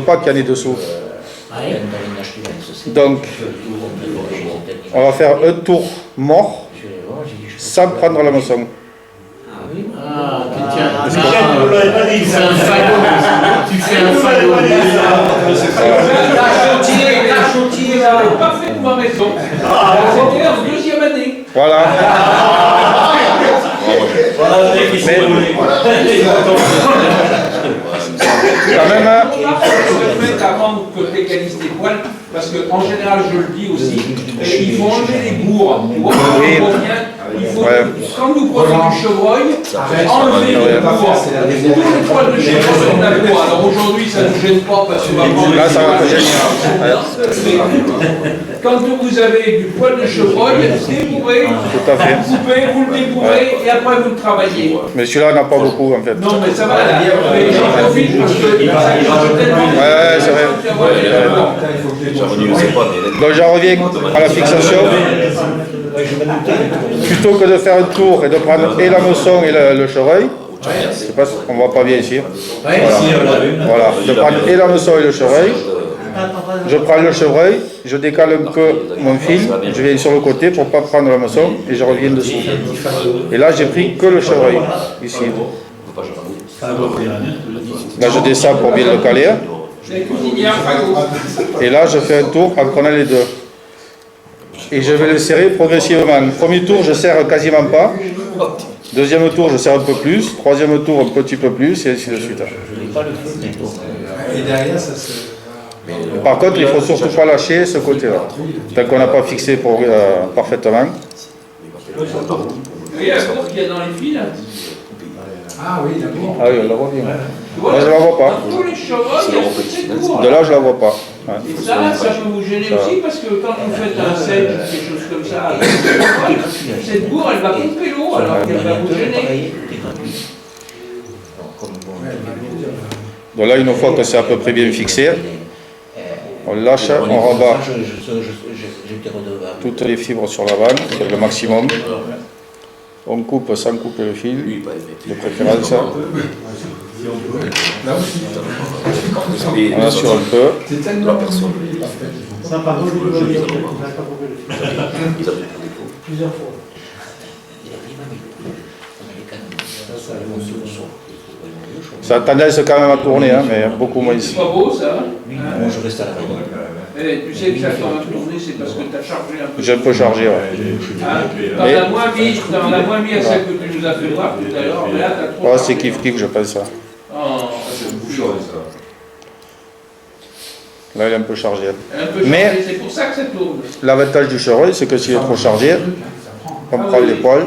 S1: pas qu'il y en ait dessous. Donc, on va faire un tour mort sans prendre la moisson.
S6: Ah, Michel, vous l'avez pas dit. Tu fais un fagot. Tu fais un fagot.
S4: La chantier, là, parfaitement raison. C'était en deuxième année.
S1: Voilà. Quand même,
S4: Je vais avant que t'égalises tes poils, parce qu'en général, je le dis aussi, il faut enlever les bourres. Tu vois, il faut, quand nous prenons du chevreuil, enlever les bourres. Tous les poils de chevreuil sont à bois. Alors aujourd'hui, ça ne nous gêne pas parce qu'on va prendre.
S1: là ça va te gêner.
S4: Quand vous avez du poil de chevreuil, débourrez,
S1: Tout à fait.
S4: vous coupez, vous le débourrez et après vous le travaillez.
S1: Mais celui-là n'a pas beaucoup en fait.
S4: Non, mais ça va, là. Mais j'en profite parce que ça change tellement.
S1: Ouais, c'est vrai. Donc j'en reviens à la fixation. Plutôt que de faire un tour et de prendre et la moisson et le chevreuil, je sais pas, on voit pas bien ici. Voilà, de prendre et la moisson et le chevreuil. Je prends le chevreuil, je décale un peu mon fil, je viens sur le côté pour ne pas prendre la moisson et je reviens dessous. Et là j'ai pris que le chevreuil, ici. Là je descends pour bien le caler. Et là je fais un tour en prenant les deux. Et je vais le serrer progressivement. Premier tour je serre quasiment pas. Deuxième tour je serre un peu plus. Troisième tour un petit peu plus et ainsi de suite.
S5: Et derrière, ça se.
S1: Par contre, il ne faut surtout pas lâcher ce côté-là, tant qu'on n'a pas fixé parfaitement.
S4: Il y a un cours qu'il y a dans les fils.
S5: Ah oui, d'accord.
S1: Ah oui, on la voit bien. Moi, je ne la vois pas.
S4: Dans tous les chevreuils, il y a toutes ces cours.
S1: De là, je ne la vois pas. Ouais.
S4: Et ça peut vous gêner aussi parce que quand vous faites un set ou quelque chose comme ça, cette bourre, elle va couper l'eau alors qu'elle va vous gêner.
S1: Donc là, une fois que c'est à peu près bien fixé, on lâche, on rabat toutes les fibres sur l'avant, c'est le maximum. On coupe sans couper le fil, de préférence. On assure un peu.
S5: C'est tellement.
S6: Ça, par contre, plusieurs fois.
S1: Ça a tendance quand même à tourner, hein, mais beaucoup moins ici.
S4: C'est pas beau ça?
S7: Moi, je reste à la maison.
S4: Tu sais que ça tend à tourner, c'est parce que tu as chargé un peu.
S1: J'ai un peu chargé, ouais.
S4: T'en as moins mis à celle que tu nous as fait voir tout à l'heure, mais là t'as trop.
S1: Oh, c'est kiff-kiff, je pense. Ça.
S4: Oh,
S1: Là, il est un peu chargé.
S4: un peu
S1: Mais-
S4: chargé, c'est pour ça que ça tourne.
S1: L'avantage du chevreuil, c'est que s'il est trop chargé, on prend les poils,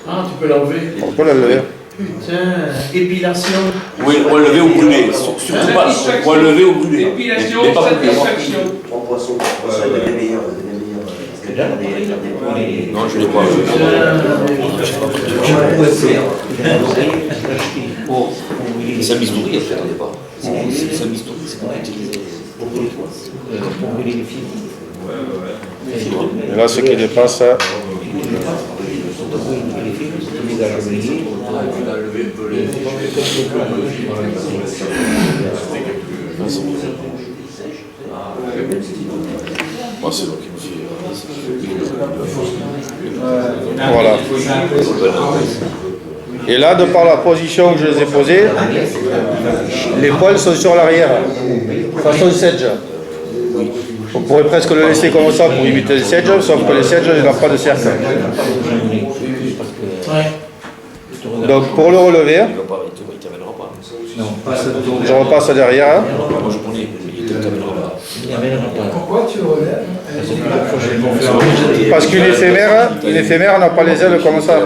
S6: Ah, tu peux l'enlever.
S1: on peut l'enlever.
S6: Putain, épilation.
S2: Oui, ou enlever ou brûler. Surtout pas, ou enlever ou brûler.
S4: Épilation,
S2: Mais pas brûler.
S4: satisfaction.
S7: Trois poissons, des meilleurs.
S2: Non, je ne l'ai pas. C'est un bistouri, en fait, au départ. C'est un bistouri, c'est qu'on a utilisé.
S1: Et là, ce qui dépasse,
S2: Moi, c'est l'eau qui me fait.
S1: voilà. Et là, de par la position que je les ai posées, les poils sont sur l'arrière, façon sedge. On pourrait presque le laisser comme ça pour imiter le sedge, sauf que le sedge n'a pas de cercle. Donc pour le relever,
S2: Il ne t'amènera pas.
S1: je repasse derrière.
S2: Moi, je prenais, il ne t'amènera pas.
S5: Pourquoi tu le relèves?
S1: Parce qu'une éphémère n'a pas les ailes comme ça.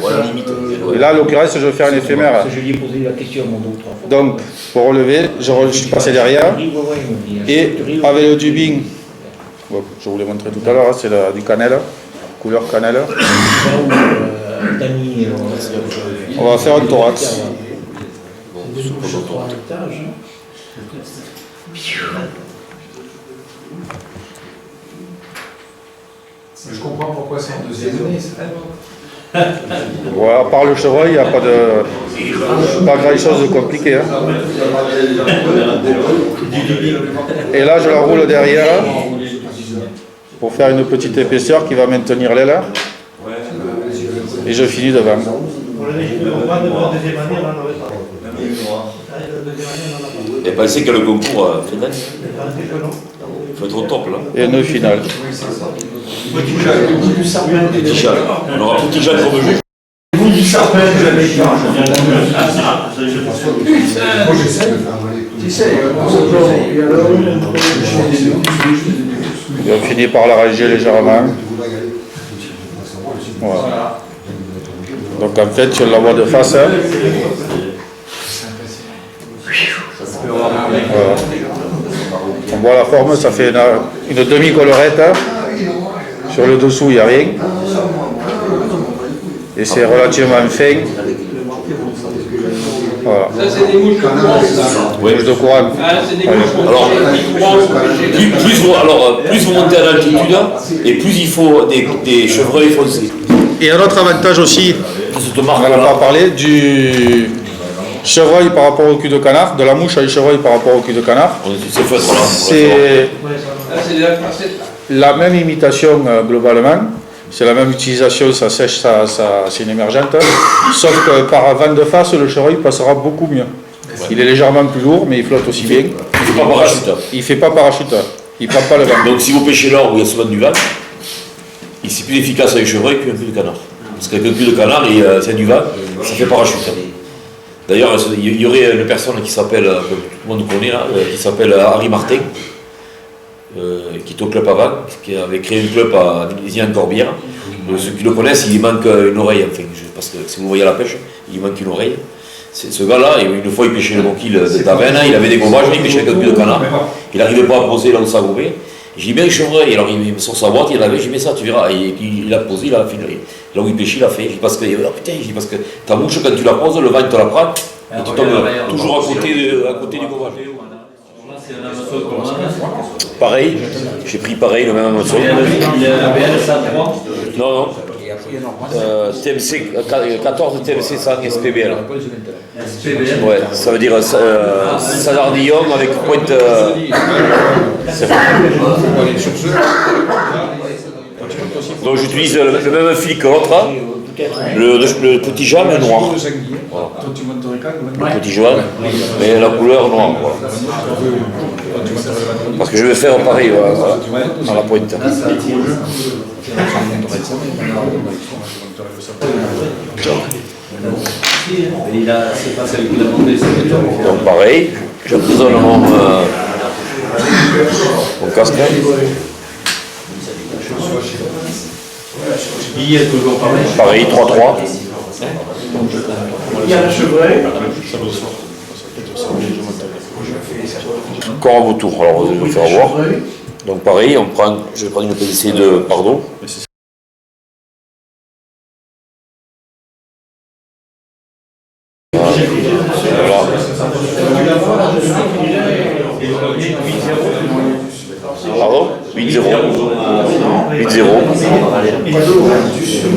S2: Voilà, limite.
S1: Et là, en l'occurrence, je vais faire une éphémère.
S6: Je lui ai posé la question à mon dos 3 fois.
S1: Donc, pour relever, je suis passé derrière. Et avec le tubing, bon, je vous l'ai montré tout à l'heure, hein, c'est du cannelle, couleur cannelle. On va faire un thorax.
S4: Je comprends pourquoi c'est en deuxième année.
S1: Voilà, à part le chevreuil, il n'y a pas grand chose de compliqué. Hein. Et là, je la roule derrière pour faire une petite épaisseur qui va maintenir l'aile. Et je finis devant.
S2: Et pensez que le concours final, il faut être au top là.
S1: Et nœud final.
S2: Petit chat. On aura petit chat comme juge.
S1: Et on finit par la ranger légèrement. Voilà. Donc en fait, tu la vois de face. Hein. Voilà. On voit la forme, ça fait une demi-collerette. Hein. Sur le dessous, il n'y a rien. Et c'est relativement fin. Voilà.
S4: Ça, c'est des mouches de courant.
S1: Mouches de courant.
S4: Ah, c'est des mouches
S2: Alors, plus vous montez à l'altitude, et plus il faut des chevreuils foncés.
S1: Et un autre avantage aussi,
S2: Cette
S1: on
S2: marque
S1: n'en a
S2: là,
S1: pas parlé, du chevreuil par rapport au cul de canard, de la mouche à chevreuil par rapport au cul de canard.
S2: c'est feutre là.
S1: C'est
S4: Là, c'est des facettes.
S1: la même imitation globalement, c'est la même utilisation, ça sèche, c'est une émergente, sauf que par vent de face, le chevreuil passera beaucoup mieux. Il est légèrement plus lourd, mais il flotte aussi bien.
S2: Il fait pas parachute.
S1: Il ne fait pas parachute, il ne prend pas le vent.
S2: Donc si vous pêchez l'or où il y a souvent du vent, c'est plus efficace avec chevreuil qu'un cul de canard. Parce qu'avec un cul de canard, s'il y a du vent, ça fait parachute. D'ailleurs, il y aurait une personne qui s'appelle, que tout le monde connaît là, qui s'appelle Harry Martin, qui est au club avant, qui avait créé un club à Nizian-Corbière. Ceux qui le connaissent, il manque une oreille, enfin, parce que si vous voyez à la pêche, il manque une oreille. Ce gars-là, une fois il pêchait le monquille d'Aven, il avait des gommages, il pêchait avec un cul de canard, il n'arrivait pas à poser là où ça gommait. J'ai dit bien chevreuil, alors il met sur sa boîte, il avait, j'ai mis ça, tu verras, et puis il a posé, il a fait, là où il pêchait, il a fait, parce que, oh, putain, parce que ta mouche, quand tu la poses, le vent te la prend, et tu tombes toujours à côté du gommage. Pareil, j'ai pris pareil, le même hameçon. Non. TMC 14 TMC 100 SPBL. Ouais, ça veut dire Salardillon avec pointe. Donc j'utilise le même fil que l'autre, hein. Le petit jaune et noir. Voilà. Le petit jaune, mais la couleur noire. Voilà. Parce que je vais faire pareil voilà, à la pointe. Donc pareil, j'emprisonne mon casque. Pareil, 3-3.
S6: Il y a le chevreuil.
S2: Encore un beau tour, alors je vais faire voir. Donc pareil, je vais prendre une pincée de pardon. Voilà. Pardon 8-0. 8-0.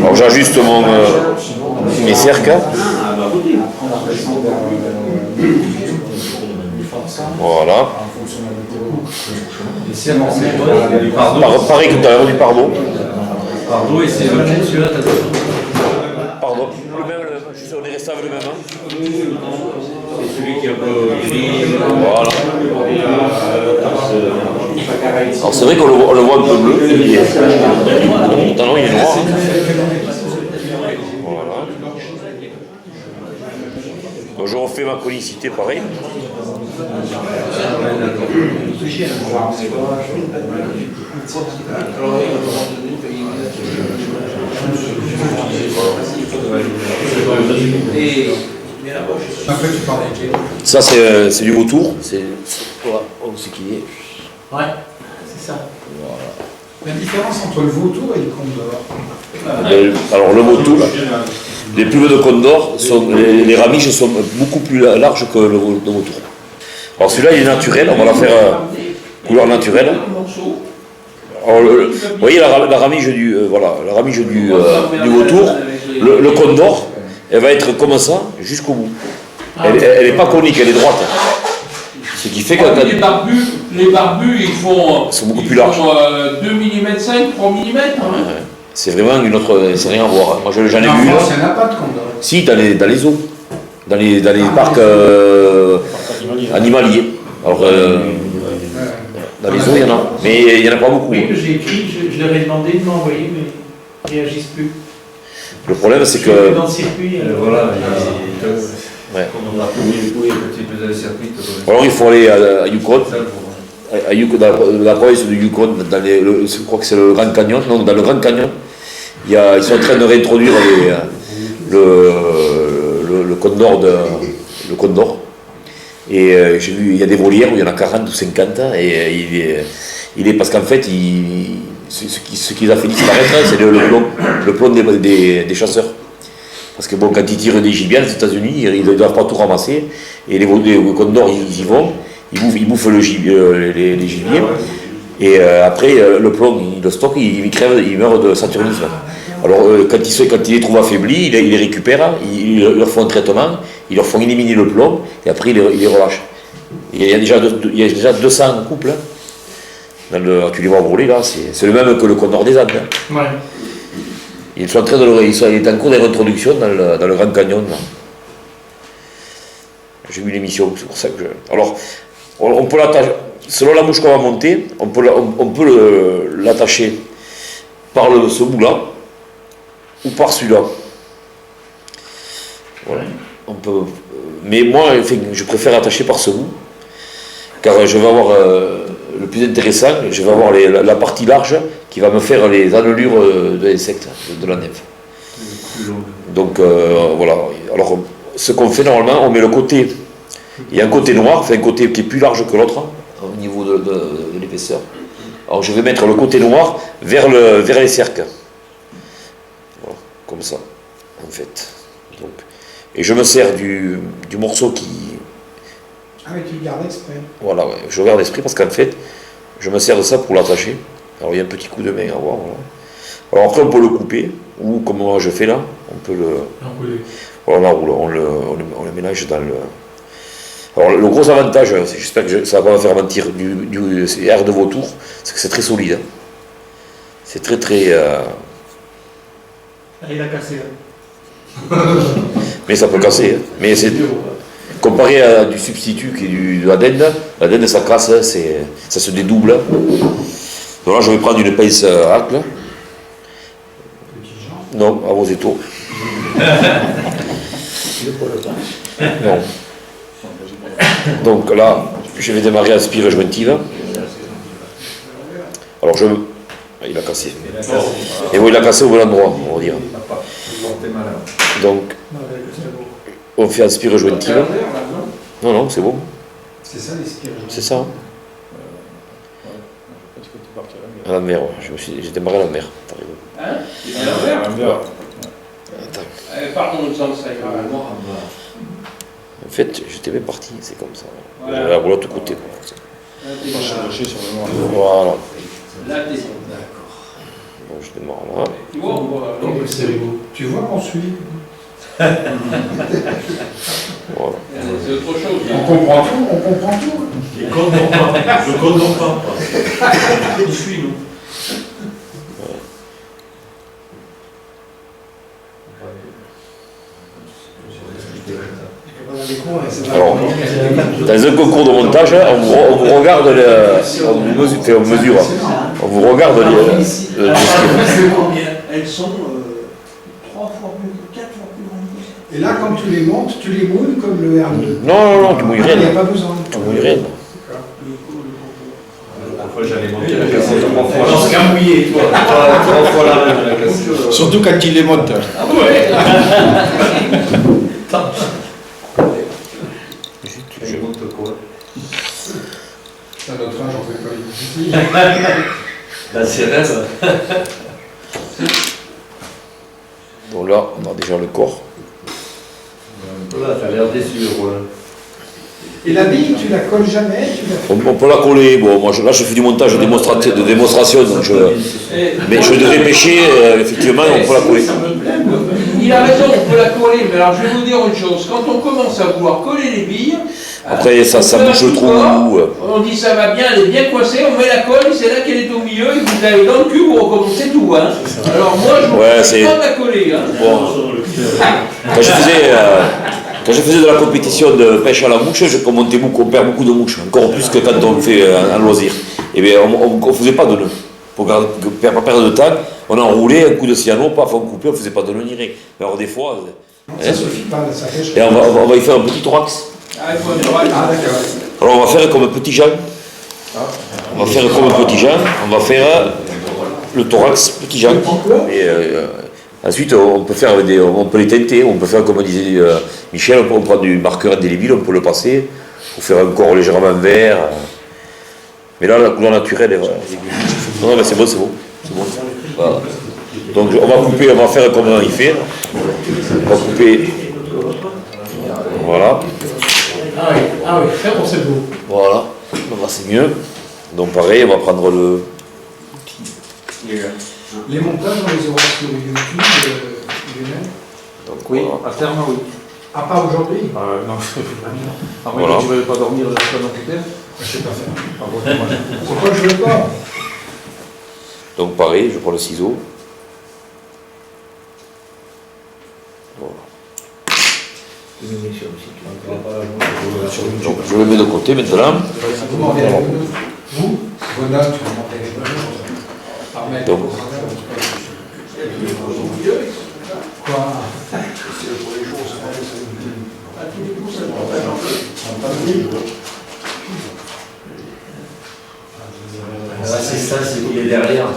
S2: Alors j'ajuste mes cercles. Voilà. Pareil que tout à l'heure du pardon.
S3: Pardon, et c'est celui-là, t'as
S2: Pardon. Le même, on est resté avec le même.
S3: C'est celui qui est un peu gris.
S2: Voilà. Alors c'est vrai qu'on le voit un peu bleu. Pourtant non, il est noir. Voilà. Donc je refais ma conicité pareil. Ça, c'est du vautour. Voilà, on sait qui est.
S6: Ouais, c'est ça.
S8: La différence entre le vautour et le condor.
S2: Alors, le vautour, les plumes de condor, les ramiges sont beaucoup plus larges que le vautour. Alors, celui-là, il est naturel. On va la faire couleur naturelle. Alors, vous voyez la ramige du, la ramige du vautour, le condor, elle va être comme ça jusqu'au bout. Elle n'est pas conique, elle est droite. Ce qui fait que
S4: les barbus, ils
S2: sont beaucoup plus larges.
S4: 2 mm 5, 3 mm.
S2: C'est vraiment une autre. C'est rien à voir. Moi, j'en ai vu
S8: En
S2: là.
S8: France, il n'y en a pas de condor.
S2: Si, dans les zoos. Dans les parcs animaliers. Alors, dans les zoos, il y en a. Mais il n'y en a pas beaucoup.
S6: Oui, j'ai écrit, je leur ai demandé de m'envoyer, mais ils ne réagissent plus.
S2: Le problème, c'est
S6: Je suis
S2: que.
S6: dans le circuit.
S5: Voilà,
S2: Ouais.
S5: comme on a promis les petits peu de circuit.
S2: Alors, il faut aller à Yukon. À Yukon, dans la province du Yukon, je crois que c'est le Grand Canyon. Non, dans le Grand Canyon, ils sont en train de réintroduire le condor. Le condor. Et j'ai vu, il y a des volières où il y en a 40 ou 50. Et il est parce qu'en fait, ce qui les a fait disparaître, c'est le plomb des chasseurs. Parce que bon, quand ils tirent des gibiers aux États-Unis, ils ne doivent pas tout ramasser. Et les condors, ils y vont, ils bouffent les gibiers. Et après, le plomb, ils le stockent, ils crèvent, ils meurent de saturnisme. Alors, quand ils les trouvent affaiblis, ils les récupèrent, ils leur font un traitement, ils leur font éliminer le plomb, et après, ils les relâchent. Et il y a déjà 200 couples. Hein. Tu les vois voler là, c'est le même que le condor des Andes. Hein.
S6: Ouais.
S2: Ils sont en train il est en cours de réintroduction dans le Grand Canyon. J'ai vu l'émission, c'est pour ça que je. Alors, on peut l'attacher. Selon la mouche qu'on va monter, on peut l'attacher par ce bout-là ou par celui-là. Voilà. On peut. Mais moi, enfin, je préfère attacher par ce bout, car je vais avoir le plus intéressant, je vais avoir la partie large qui va me faire les enlevures de l'insecte, de la nymphe. Donc voilà. Alors ce qu'on fait normalement, on met le côté, il y a un côté noir, enfin un côté qui est plus large que l'autre au niveau de l'épaisseur. Alors je vais mettre le côté noir vers les cercles. Voilà, comme ça, en fait. Donc, et je me sers du morceau qui.
S8: Ah oui, tu le gardes exprès.
S2: Voilà, ouais, je garde l'esprit parce qu'en fait, je me sers de ça pour l'attacher. Alors il y a un petit coup de main à voir. Voilà. Alors après on peut le couper, ou comme moi je fais là, on peut le. Voilà, on le mélange dans le. Alors le gros avantage, j'espère que ça va pas me faire mentir, du air de vautour, c'est que c'est très solide. Hein. C'est très très.
S6: Il a cassé là.
S2: Mais ça peut casser. Hein. Mais c'est. Comparé à du substitut qui est de la dinde ça casse, hein, ça se dédouble. Donc là je vais prendre une pince à hacle. Non, à vos étaux. Non. Donc là, je vais démarrer à spire jointive. Alors il a cassé. Et bon, il a cassé au bon endroit, on va dire. Donc, on fait aspire jointive. Non, c'est bon.
S8: C'est ça les spires.
S2: C'est ça. Hein. À la mer, j'ai démarré à la mer.
S4: Hein? C'est à l'envers.
S2: Attends.
S4: Pardon, le sens, ça ira.
S2: En fait, j'étais même parti, c'est comme ça.
S4: Voilà.
S2: La roulotte au côté. Voilà.
S4: Là, t'es bon.
S2: Bon, je démarre là.
S4: Tu vois, on voit.
S8: Tu vois qu'on suit.
S2: Voilà.
S4: C'est autre chose.
S8: On comprend tout.
S5: Je condors pas.
S6: Je suis, nous.
S2: Alors, dans un concours de montage, on vous regarde, on mesure, on vous regarde
S6: Elles sont 3 fois plus, 4 fois plus grandes que ça.
S8: Et là, quand tu les montes, tu les mouilles comme le R2.
S2: Non, tu mouilles rien.
S8: Il n'y a pas besoin.
S2: Tu mouilles rien.
S5: Parfois j'allais monter la cassette. On se cambouiller, toi. Trois fois la même, la cassure.
S1: Surtout quand il les monte.
S5: Ah ouais. Je monte quoi?
S8: À notre âge, on fait pas les
S5: La sirène.
S2: Donc là, on a déjà le corps.
S5: Là, t'as l'air déçu, Roland.
S8: Et la bille, tu la colles jamais, tu la...
S2: On peut la coller. Bon, moi là, je fais du montage de démonstration, donc mais je devrais pêcher, effectivement, on peut la coller.
S4: Il a raison, on peut la coller, mais alors je vais vous dire une chose, quand on commence à vouloir coller les billes,
S2: Après, ça bouge le trou.
S4: on dit ça va bien, elle est bien coincée, on met la colle, c'est là qu'elle est au milieu, et vous avez dans le cul, vous recommencez tout. Hein. Alors moi, je ne pas de la coller. Hein.
S2: Bon. Quand je faisais de la compétition de pêche à la mouche, on perd beaucoup de mouches, encore plus que quand on fait un loisir. Et bien, on ne faisait pas de nœud. Pour ne pas perdre de temps, on enroulait un coup de cyano, paf, on coupait, on ne faisait pas de nœud ni rien. Mais alors des fois...
S8: Ça suffit pas, ça pêche.
S2: Et on va y faire un petit thorax.
S4: Ah, il faut un thorax.
S8: Ah, d'accord.
S2: Alors on va faire comme un petit Jean. On va faire comme un petit Jean, on va faire le thorax petit Jean. Et ensuite on peut faire on peut les teinter, on peut faire comme disait Michel, on prend du marqueur indélébile, on peut le passer, pour faire un corps légèrement vert. Mais là la couleur naturelle est... Non mais c'est bon, c'est bon. Voilà. Donc on va couper, on va faire comme il fait. On va couper. Voilà.
S5: Ah oui, faire pour c'est beau.
S2: Voilà, c'est mieux. Donc pareil, on va prendre le...
S8: Les montages, on les aura sur YouTube, Lionel.
S2: Donc,
S1: Oui,
S2: voilà.
S1: à terme, oui.
S8: Ah, pas aujourd'hui?
S1: Non, à moins
S2: Voilà.
S1: que tu ne veux pas dormir jusqu'à notre terre.
S8: Je sais pas faire. Pourquoi je veux pas?
S2: Donc pareil, je prends le ciseau. Voilà. Donc je le mets de côté maintenant.
S8: Vous m'en verrez vous? Vos notes, vous m'en verrez par mail.
S2: Donc.
S8: Quoi?
S5: L'assistant, c'est qu'il est derrière.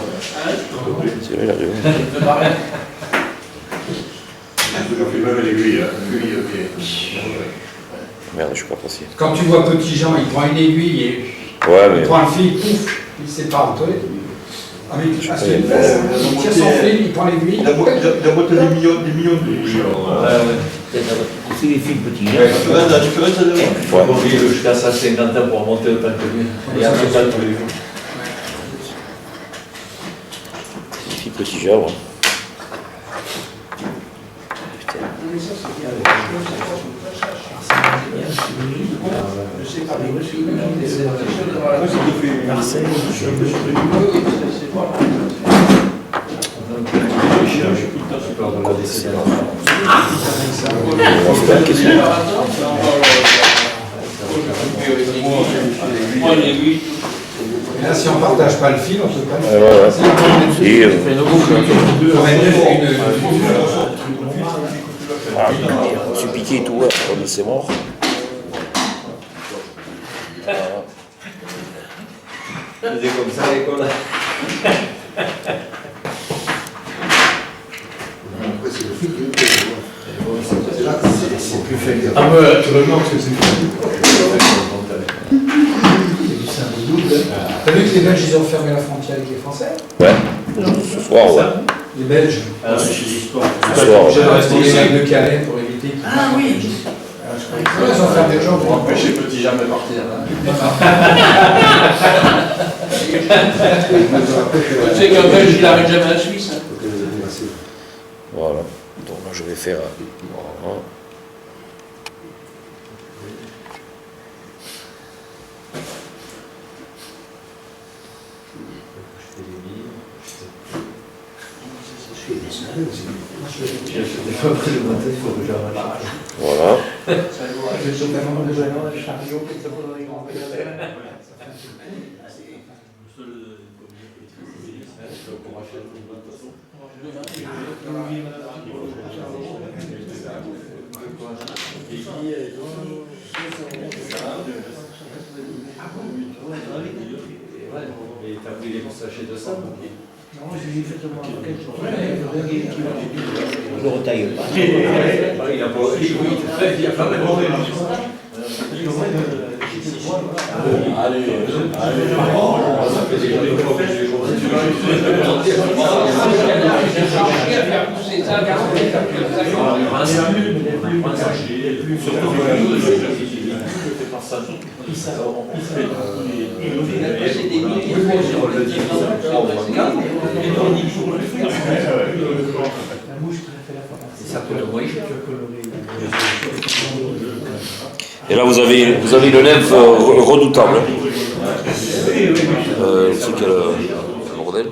S2: C'est vrai, il arrive. Merde, je suis pas passé.
S8: Quand tu vois Petit Jean, il prend une aiguille et
S2: Ouais, mais...
S8: il prend un fil, pouf, il sépare le toilette. Avec il tire son fil, il prend l'aiguille.
S7: Il a monté des millions de bouchons.
S5: C'est les fils petits.
S7: La différence, c'est de
S2: Ouais.
S5: On vit jusqu'à 150 ans pour monter autant que lui. Et après ça, tous les jours.
S2: Petit genre.
S8: Et là, si on ne partage pas le fil, on ne peut pas le
S2: Ouais.
S8: faire.
S2: Et, je suis piqué et tout, ouais. On dit c'est mort.
S5: C'est comme ça à l'école.
S7: Après, c'est le fil qui est c'est plus fait.
S5: Ah ouais, naturellement, parce que c'est
S8: T'as vu que les Belges, ils ont fermé la frontière avec les Français?
S2: Ouais. Ce soir, ouais.
S8: Les Belges.
S2: Ce soir,
S8: J'ai resté les règles de Calais pour éviter qu'ils...
S6: Ah oui.
S8: Ils ont fermé les gens pour empêcher
S1: Petit jamais partir.
S4: Tu sais qu'un Belge, il n'arrête jamais à la Suisse. Hein.
S2: Voilà. Donc là, je vais faire... Voilà. Voilà.
S6: Je le retaille pas.
S2: Et là, vous avez une nymphe redoutable. C'est quel bordel?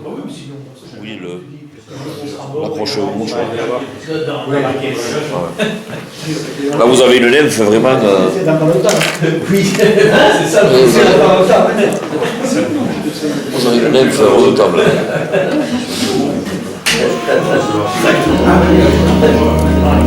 S2: Oui, l'accroche mouche. Là, vous avez une nymphe vraiment.
S6: C'est dans pas longtemps. Oui, c'est ça, c'est dans pas longtemps.
S2: Vous avez une nymphe redoutable.
S6: Ah,